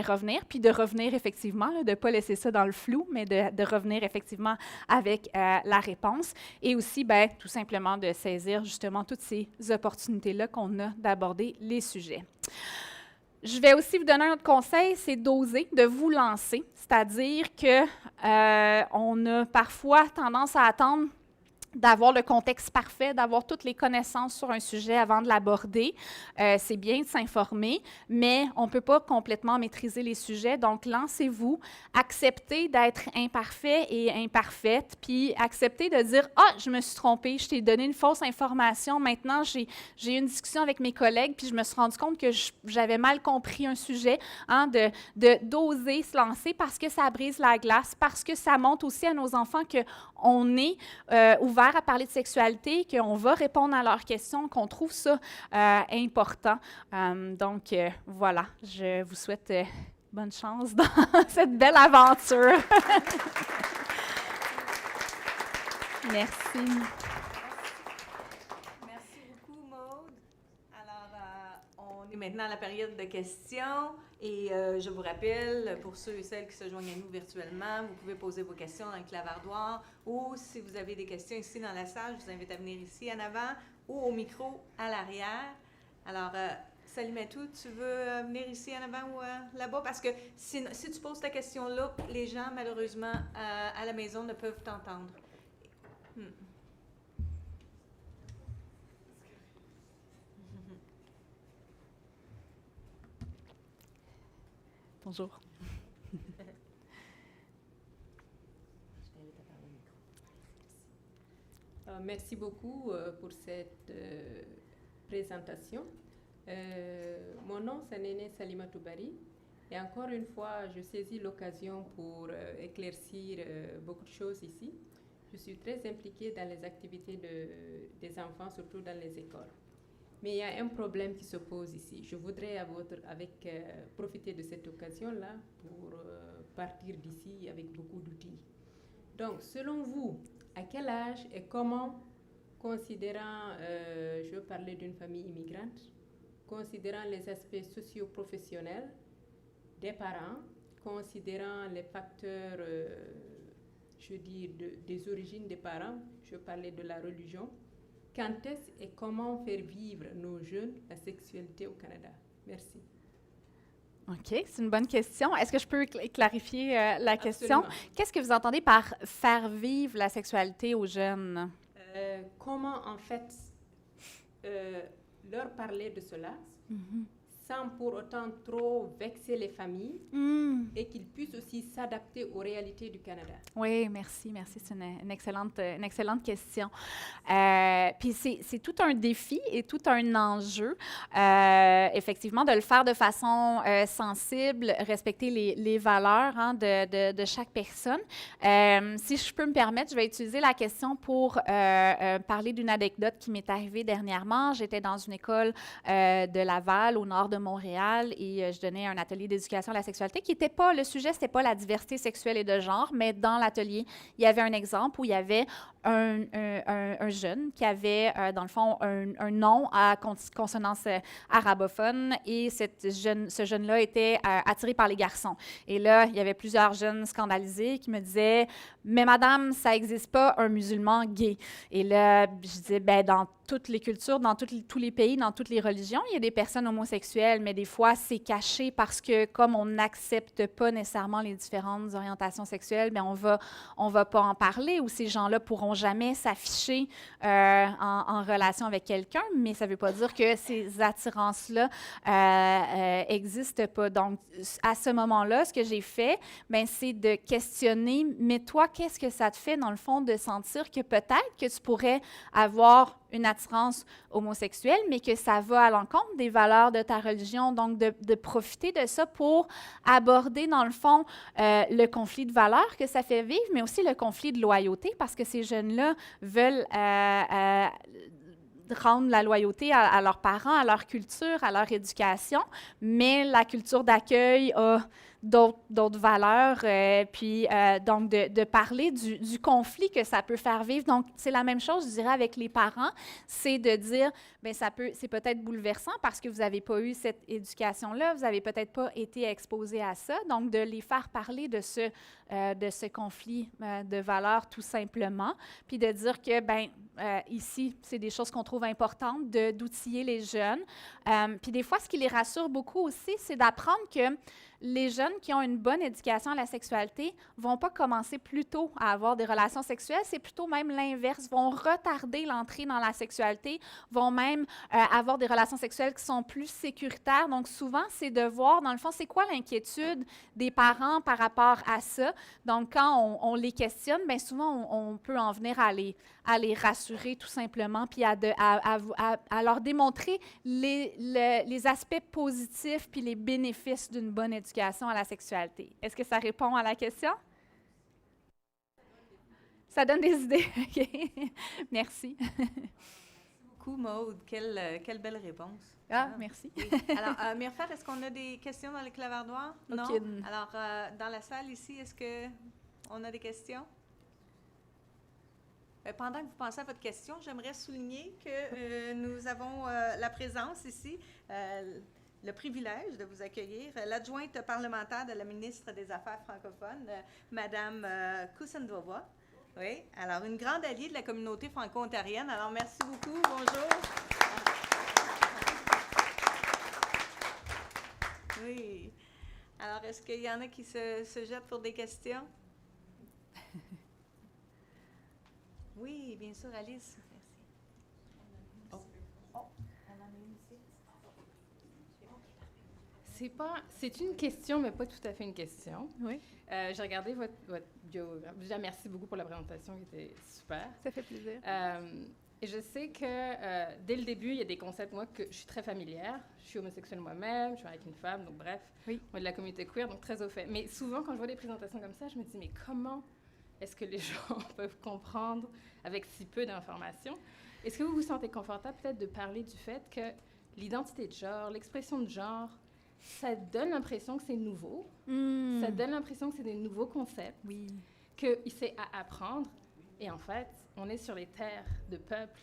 revenir, puis de revenir effectivement, là, de ne pas laisser ça dans le flou, mais de revenir effectivement avec la réponse. Et aussi, bien, tout simplement de saisir justement toutes ces opportunités-là qu'on a d'aborder les sujets. Je vais aussi vous donner un autre conseil, c'est d'oser, de vous lancer. C'est-à-dire qu'on a parfois tendance à attendre d'avoir le contexte parfait, d'avoir toutes les connaissances sur un sujet avant de l'aborder. C'est bien de s'informer, mais on ne peut pas complètement maîtriser les sujets. Donc, lancez-vous, acceptez d'être imparfait et imparfaite, puis acceptez de dire « Ah, je me suis trompée, je t'ai donné une fausse information. Maintenant, j'ai eu une discussion avec mes collègues, puis je me suis rendu compte que j'avais mal compris un sujet. Hein, » d'oser se lancer parce que ça brise la glace, parce que ça montre aussi à nos enfants qu'on est ouvert à parler de sexualité, qu'on va répondre à leurs questions, qu'on trouve ça important. Donc, voilà, je vous souhaite bonne chance dans cette belle aventure. Merci. Merci beaucoup, Maude. Alors, on est maintenant à la période de questions. Et je vous rappelle, pour ceux et celles qui se joignent à nous virtuellement, vous pouvez poser vos questions dans le clavardoir ou si vous avez des questions ici dans la salle, je vous invite à venir ici en avant ou au micro à l'arrière. Alors, Salimatou, tu veux venir ici en avant ou là-bas? Parce que si tu poses ta question là, les gens, malheureusement, à la maison ne peuvent t'entendre. Bonjour. Merci beaucoup pour cette présentation. Mon nom, c'est Néné Salimatou Bari. Et encore une fois, je saisis l'occasion pour éclaircir beaucoup de choses ici. Je suis très impliquée dans les activités des enfants, surtout dans les écoles. Mais il y a un problème qui se pose ici. Je voudrais profiter de cette occasion-là pour partir d'ici avec beaucoup d'outils. Donc, selon vous, à quel âge et comment, considérant, je veux parler d'une famille immigrante, considérant les aspects socio-professionnels des parents, considérant les facteurs, des origines des parents, je parlais de la religion, quand est-ce et comment faire vivre nos jeunes la sexualité au Canada? Merci. OK, c'est une bonne question. Est-ce que je peux clarifier la question? Absolument. Qu'est-ce que vous entendez par « faire vivre la sexualité aux jeunes » ? Comment, en fait, leur parler de cela sans pour autant trop vexer les familles et qu'ils puissent aussi s'adapter aux réalités du Canada? Oui, merci. C'est une excellente question. Puis c'est tout un défi et tout un enjeu, effectivement, de le faire de façon sensible, respecter les valeurs de chaque personne. Si je peux me permettre, je vais utiliser la question pour parler d'une anecdote qui m'est arrivée dernièrement. J'étais dans une école de Laval, au nord de Montréal, et je donnais un atelier d'éducation à la sexualité qui n'était pas, le sujet, c'était pas la diversité sexuelle et de genre, mais dans l'atelier, il y avait un exemple où il y avait un jeune qui avait, dans le fond, un nom à consonance arabophone, et ce jeune-là était attiré par les garçons. Et là, il y avait plusieurs jeunes scandalisés qui me disaient « Mais madame, ça n'existe pas un musulman gay. » Et là, je disais « Ben, dans toutes les cultures, dans tous les pays, dans toutes les religions, il y a des personnes homosexuelles, mais des fois, c'est caché parce que comme on n'accepte pas nécessairement les différentes orientations sexuelles, bien, on va pas en parler, ou ces gens-là pourront jamais s'afficher en relation avec quelqu'un, mais ça veut pas dire que ces attirances-là existent pas. Donc, à ce moment-là, ce que j'ai fait, bien, c'est de questionner, mais toi, qu'est-ce que ça te fait, dans le fond, de sentir que peut-être que tu pourrais avoir une attirance homosexuelle, mais que ça va à l'encontre des valeurs de ta religion. Donc, de profiter de ça pour aborder, dans le fond, le conflit de valeurs que ça fait vivre, mais aussi le conflit de loyauté, parce que ces jeunes-là veulent rendre la loyauté à leurs parents, à leur culture, à leur éducation, mais la culture d'accueil a d'autres valeurs, donc de parler du conflit que ça peut faire vivre. Donc, c'est la même chose, je dirais, avec les parents, c'est de dire, bien, c'est peut-être bouleversant parce que vous n'avez pas eu cette éducation-là, vous n'avez peut-être pas été exposé à ça, donc de les faire parler de ce conflit de valeurs tout simplement, puis de dire que, bien, ici, c'est des choses qu'on trouve importantes, d'outiller les jeunes. Puis des fois, ce qui les rassure beaucoup aussi, c'est d'apprendre que les jeunes qui ont une bonne éducation à la sexualité ne vont pas commencer plus tôt à avoir des relations sexuelles, c'est plutôt même l'inverse, vont retarder l'entrée dans la sexualité, vont même avoir des relations sexuelles qui sont plus sécuritaires. Donc souvent, c'est de voir, dans le fond, c'est quoi l'inquiétude des parents par rapport à ça. Donc quand on les questionne, bien souvent, on peut en venir à les rassurer tout simplement, puis à leur démontrer les aspects positifs puis les bénéfices d'une bonne éducation à la sexualité. Est-ce que ça répond à la question? Ça donne des idées. OK. Merci. Merci beaucoup, Maude. Quelle belle réponse. Ah, merci. Oui. Alors, Myrfat, est-ce qu'on a des questions dans le clavardoir? Non? Aucune. Alors, dans la salle ici, est-ce qu'on a des questions? Pendant que vous pensez à votre question, j'aimerais souligner que nous avons la présence ici, le privilège de vous accueillir, l'adjointe parlementaire de la ministre des Affaires francophones, Madame Kusendova. Oui, alors une grande alliée de la communauté franco-ontarienne. Alors, merci beaucoup. Bonjour. Oui. Alors, est-ce qu'il y en a qui se jettent pour des questions? Oui, bien sûr, Alice. Merci. C'est une question, mais pas tout à fait une question. Oui. J'ai regardé votre biographie. Déjà, merci beaucoup pour la présentation qui était super. Ça fait plaisir. Et je sais que dès le début, il y a des concepts, moi, que je suis très familière. Je suis homosexuelle moi-même, je suis avec une femme, donc bref, oui. On est de la communauté queer, donc très au fait. Mais souvent, quand je vois des présentations comme ça, je me dis, mais comment est-ce que les gens peuvent comprendre avec si peu d'informations? Est-ce que vous vous sentez confortable peut-être de parler du fait que l'identité de genre, l'expression de genre, ça donne l'impression que c'est nouveau, ça donne l'impression que c'est des nouveaux concepts, oui. que c'est à apprendre, et en fait, on est sur les terres de peuples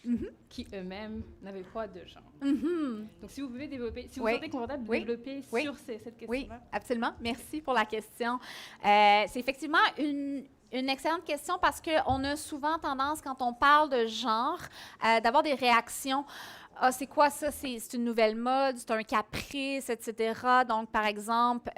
qui eux-mêmes n'avaient pas de genre. Donc, si vous pouvez développer, si vous vous sentez confortable de développer sur cette question-là. Oui, absolument. Merci pour la question. C'est effectivement une excellente question parce qu'on a souvent tendance, quand on parle de genre, d'avoir des réactions. Ah, c'est quoi ça? C'est une nouvelle mode, c'est un caprice, etc. Donc, par exemple,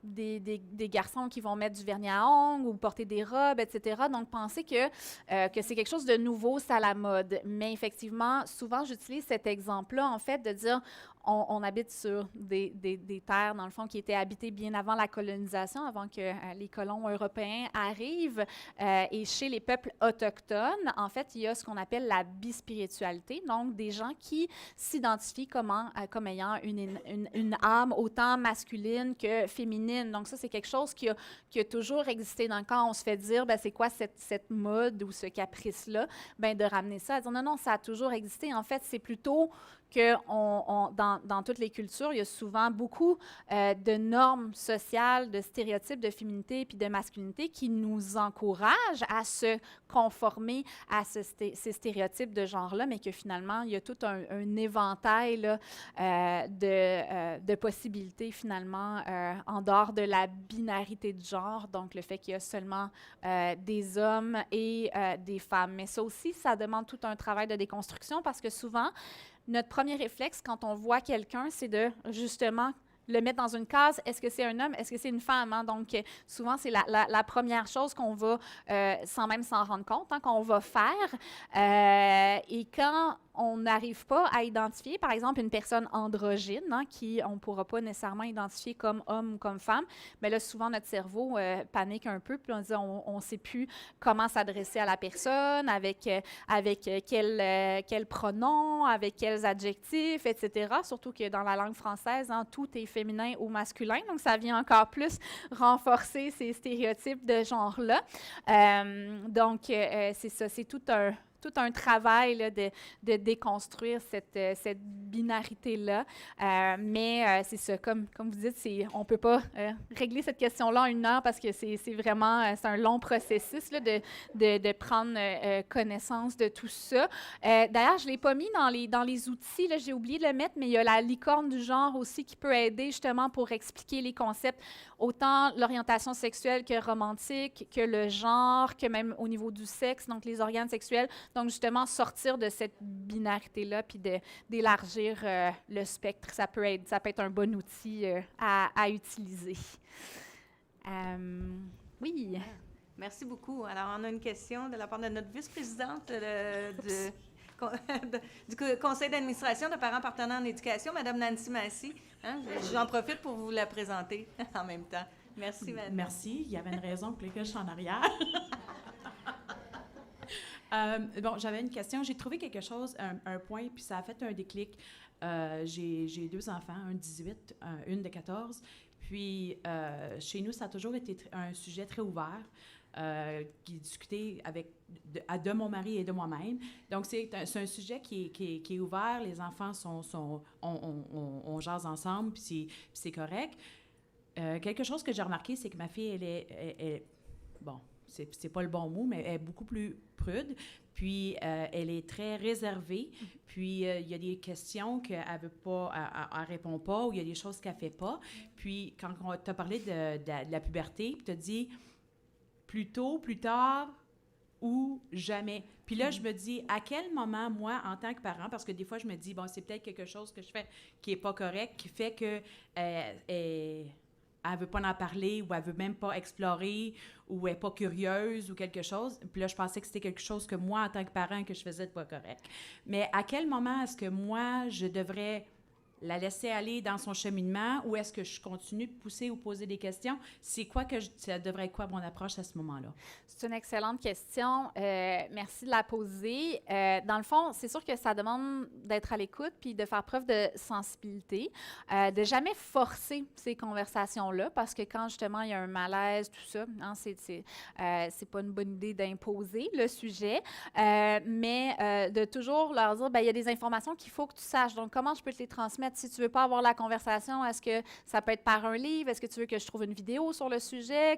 des garçons qui vont mettre du vernis à ongles ou porter des robes, etc. Donc, penser que c'est quelque chose de nouveau, c'est à la mode. Mais effectivement, souvent, j'utilise cet exemple-là, en fait, de dire on habite sur des terres, dans le fond, qui étaient habitées bien avant la colonisation, avant que les colons européens arrivent. Et chez les peuples autochtones, en fait, il y a ce qu'on appelle la bispiritualité, donc des gens qui s'identifient comme ayant une âme autant masculine que féminine. Donc ça, c'est quelque chose qui a toujours existé. Donc quand on se fait dire, ben, c'est quoi cette mode ou ce caprice-là, ben, de ramener ça, à dire non, ça a toujours existé. En fait, c'est plutôt que dans toutes les cultures, il y a souvent beaucoup de normes sociales, de stéréotypes de féminité puis de masculinité qui nous encouragent à se conformer à ces stéréotypes de genre-là, mais que finalement, il y a tout un éventail là, de possibilités finalement en dehors de la binarité de genre, donc le fait qu'il y a seulement des hommes et des femmes. Mais ça aussi, ça demande tout un travail de déconstruction parce que souvent, notre premier réflexe quand on voit quelqu'un, c'est de justement le mettre dans une case. Est-ce que c'est un homme? Est-ce que c'est une femme? Hein? Donc, souvent, c'est la première chose qu'on va, sans même s'en rendre compte, hein, qu'on va faire. Et quand on n'arrive pas à identifier, par exemple, une personne androgyne, hein, qui on ne pourra pas nécessairement identifier comme homme ou comme femme, mais là, souvent, notre cerveau panique un peu, puis on dit, on ne sait plus comment s'adresser à la personne, avec quel pronom, avec quels adjectifs, etc. Surtout que dans la langue française, hein, tout est féminin ou masculin, donc ça vient encore plus renforcer ces stéréotypes de genre-là. Donc, c'est ça, c'est tout un travail là, de déconstruire cette binarité-là. Mais c'est ça, comme vous dites, on ne peut pas régler cette question-là en 1 heure parce que c'est vraiment c'est un long processus là, de prendre connaissance de tout ça. D'ailleurs, je ne l'ai pas mis dans les outils, j'ai oublié de le mettre, mais il y a la licorne du genre aussi qui peut aider justement pour expliquer les concepts, autant l'orientation sexuelle que romantique, que le genre, que même au niveau du sexe, donc les organes sexuels. Donc, justement, sortir de cette binarité-là puis d'élargir le spectre, ça peut être un bon outil à utiliser. Oui. Merci beaucoup. Alors, on a une question de la part de notre vice-présidente du conseil d'administration de parents partenaires en éducation, Mme Nancy Massy. Hein? J'en profite pour vous la présenter en même temps. Merci, Madame. Merci. Il y avait une raison pour laquelle je suis en arrière. Bon, j'avais une question. J'ai trouvé quelque chose, un point, puis ça a fait un déclic. J'ai 2 enfants, un de 18, une de 14. Puis, chez nous, ça a toujours été un sujet très ouvert, qui est discuté de mon mari et de moi-même. Donc, c'est un sujet qui est ouvert. Les enfants on jase ensemble, puis c'est correct. Quelque chose que j'ai remarqué, c'est que ma fille, bon, c'est pas le bon mot, mais elle est beaucoup plus prude, puis elle est très réservée, puis il y a des questions qu'elle veut pas, elle répond pas, ou il y a des choses qu'elle fait pas. Puis quand on t'a parlé de la puberté, puis t'as dit plus tôt, plus tard ou jamais. Puis là, je me dis, à quel moment, moi, en tant que parent, parce que des fois, je me dis, bon, c'est peut-être quelque chose que je fais qui est pas correct, qui fait que elle veut pas en parler, ou elle veut même pas explorer, ou elle est pas curieuse, ou quelque chose. Puis là, je pensais que c'était quelque chose que moi, en tant que parent, que je faisais de pas correct. Mais à quel moment est-ce que moi, je devrais la laisser aller dans son cheminement, ou est-ce que je continue de pousser ou poser des questions? C'est quoi ça devrait être quoi mon approche à ce moment-là? C'est une excellente question. Merci de la poser. Dans le fond, c'est sûr que ça demande d'être à l'écoute puis de faire preuve de sensibilité, de jamais forcer ces conversations-là, parce que quand justement il y a un malaise, tout ça, hein, c'est pas une bonne idée d'imposer le sujet, mais de toujours leur dire, bien, il y a des informations qu'il faut que tu saches. Donc, comment je peux te les transmettre? Si tu veux pas avoir la conversation, est-ce que ça peut être par un livre? Est-ce que tu veux que je trouve une vidéo sur le sujet?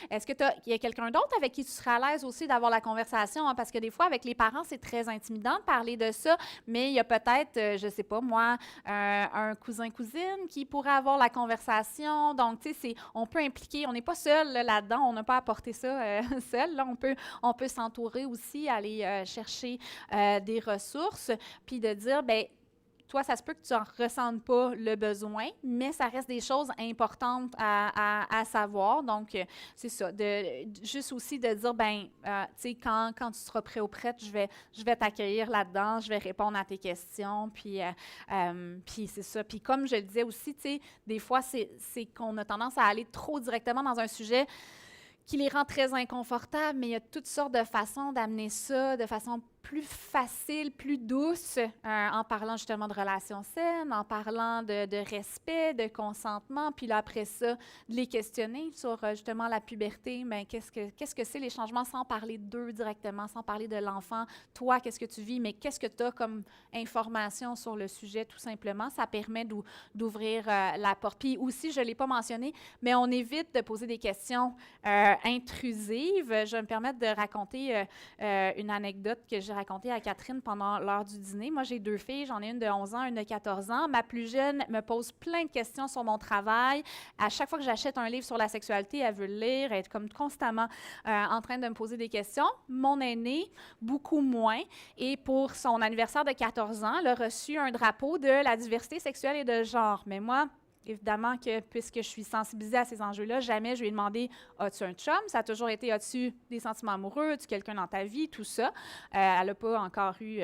Est-ce qu'il y a quelqu'un d'autre avec qui tu serais à l'aise aussi d'avoir la conversation? Hein? Parce que des fois, avec les parents, c'est très intimidant de parler de ça, mais il y a peut-être, je sais pas moi, un cousin-cousine qui pourrait avoir la conversation. Donc, tu sais, on peut impliquer, on n'est pas seul là-dedans, on n'a pas à porter ça seul. Là, on peut s'entourer aussi, aller chercher des ressources, puis de dire, bien, toi, ça se peut que tu n'en ressentes pas le besoin, mais ça reste des choses importantes à savoir. Donc, c'est ça. Juste aussi de dire, bien, tu sais, quand tu seras prêt ou prête, je vais t'accueillir là-dedans, je vais répondre à tes questions, puis c'est ça. Puis comme je le disais aussi, tu sais, des fois, c'est qu'on a tendance à aller trop directement dans un sujet qui les rend très inconfortables, mais il y a toutes sortes de façons d'amener ça de façon plus facile, plus douce, en parlant justement de relations saines, en parlant de respect, de consentement, puis là, après ça, de les questionner sur justement la puberté, mais qu'est-ce que c'est les changements sans parler d'eux directement, sans parler de l'enfant. Toi, qu'est-ce que tu vis, mais qu'est-ce que tu as comme information sur le sujet, tout simplement. Ça permet d'ouvrir la porte. Puis aussi, je ne l'ai pas mentionné, mais on évite de poser des questions intrusives. Je vais me permettre de raconter une anecdote que j'ai racontée à Catherine pendant l'heure du dîner. Moi, j'ai 2 filles, j'en ai une de 11 ans, une de 14 ans. Ma plus jeune me pose plein de questions sur mon travail. À chaque fois que j'achète un livre sur la sexualité, elle veut le lire, elle est comme constamment en train de me poser des questions. Mon aînée, beaucoup moins. Et pour son anniversaire de 14 ans, elle a reçu un drapeau de la diversité sexuelle et de genre. Mais moi, évidemment que, puisque je suis sensibilisée à ces enjeux-là, jamais je lui ai demandé « As-tu un chum? » Ça a toujours été « As-tu des sentiments amoureux? As-tu quelqu'un dans ta vie? » Tout ça. Elle n'a pas encore eu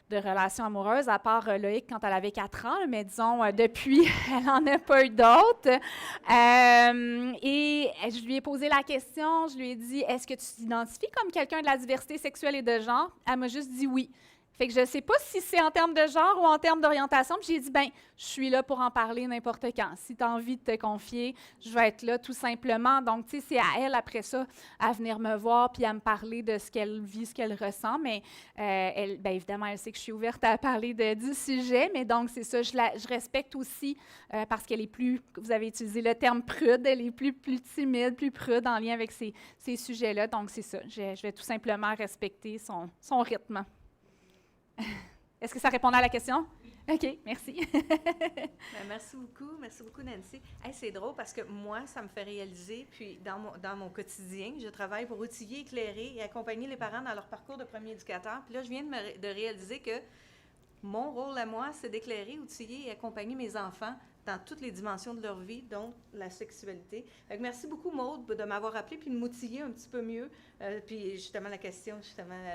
de relation amoureuse, à part Loïc quand elle avait 4 ans, mais disons, depuis, elle n'en a pas eu d'autres. Et je lui ai posé la question, je lui ai dit « Est-ce que tu t'identifies comme quelqu'un de la diversité sexuelle et de genre? » Elle m'a juste dit « Oui ». Fait que je ne sais pas si c'est en termes de genre ou en termes d'orientation. Puis j'ai dit, ben, je suis là pour en parler n'importe quand. Si tu as envie de te confier, je vais être là tout simplement. Donc, tu sais, c'est à elle, après ça, à venir me voir puis à me parler de ce qu'elle vit, ce qu'elle ressent. Mais elle, bien évidemment, elle sait que je suis ouverte à parler du sujet. Mais donc, c'est ça, je respecte aussi parce qu'elle est plus, vous avez utilisé le terme prude, elle est plus timide, plus prude en lien avec ces sujets-là. Donc, c'est ça, je vais tout simplement respecter son rythme. Est-ce que ça répondait à la question? OK, merci. Merci beaucoup, Nancy. Hey, c'est drôle parce que moi, ça me fait réaliser, puis dans mon quotidien, je travaille pour outiller, éclairer et accompagner les parents dans leur parcours de premier éducateur. Puis là, je viens de réaliser que mon rôle à moi, c'est d'éclairer, outiller et accompagner mes enfants dans toutes les dimensions de leur vie, dont la sexualité. Fait que merci beaucoup, Maude, de m'avoir appelé puis de m'outiller un petit peu mieux. Puis justement, la question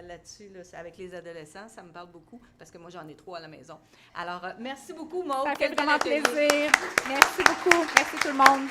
là-dessus, là, avec les adolescents, ça me parle beaucoup parce que moi, j'en ai 3 à la maison. Alors, merci beaucoup, Maude. Ça fait vraiment plaisir. Merci beaucoup. Merci tout le monde.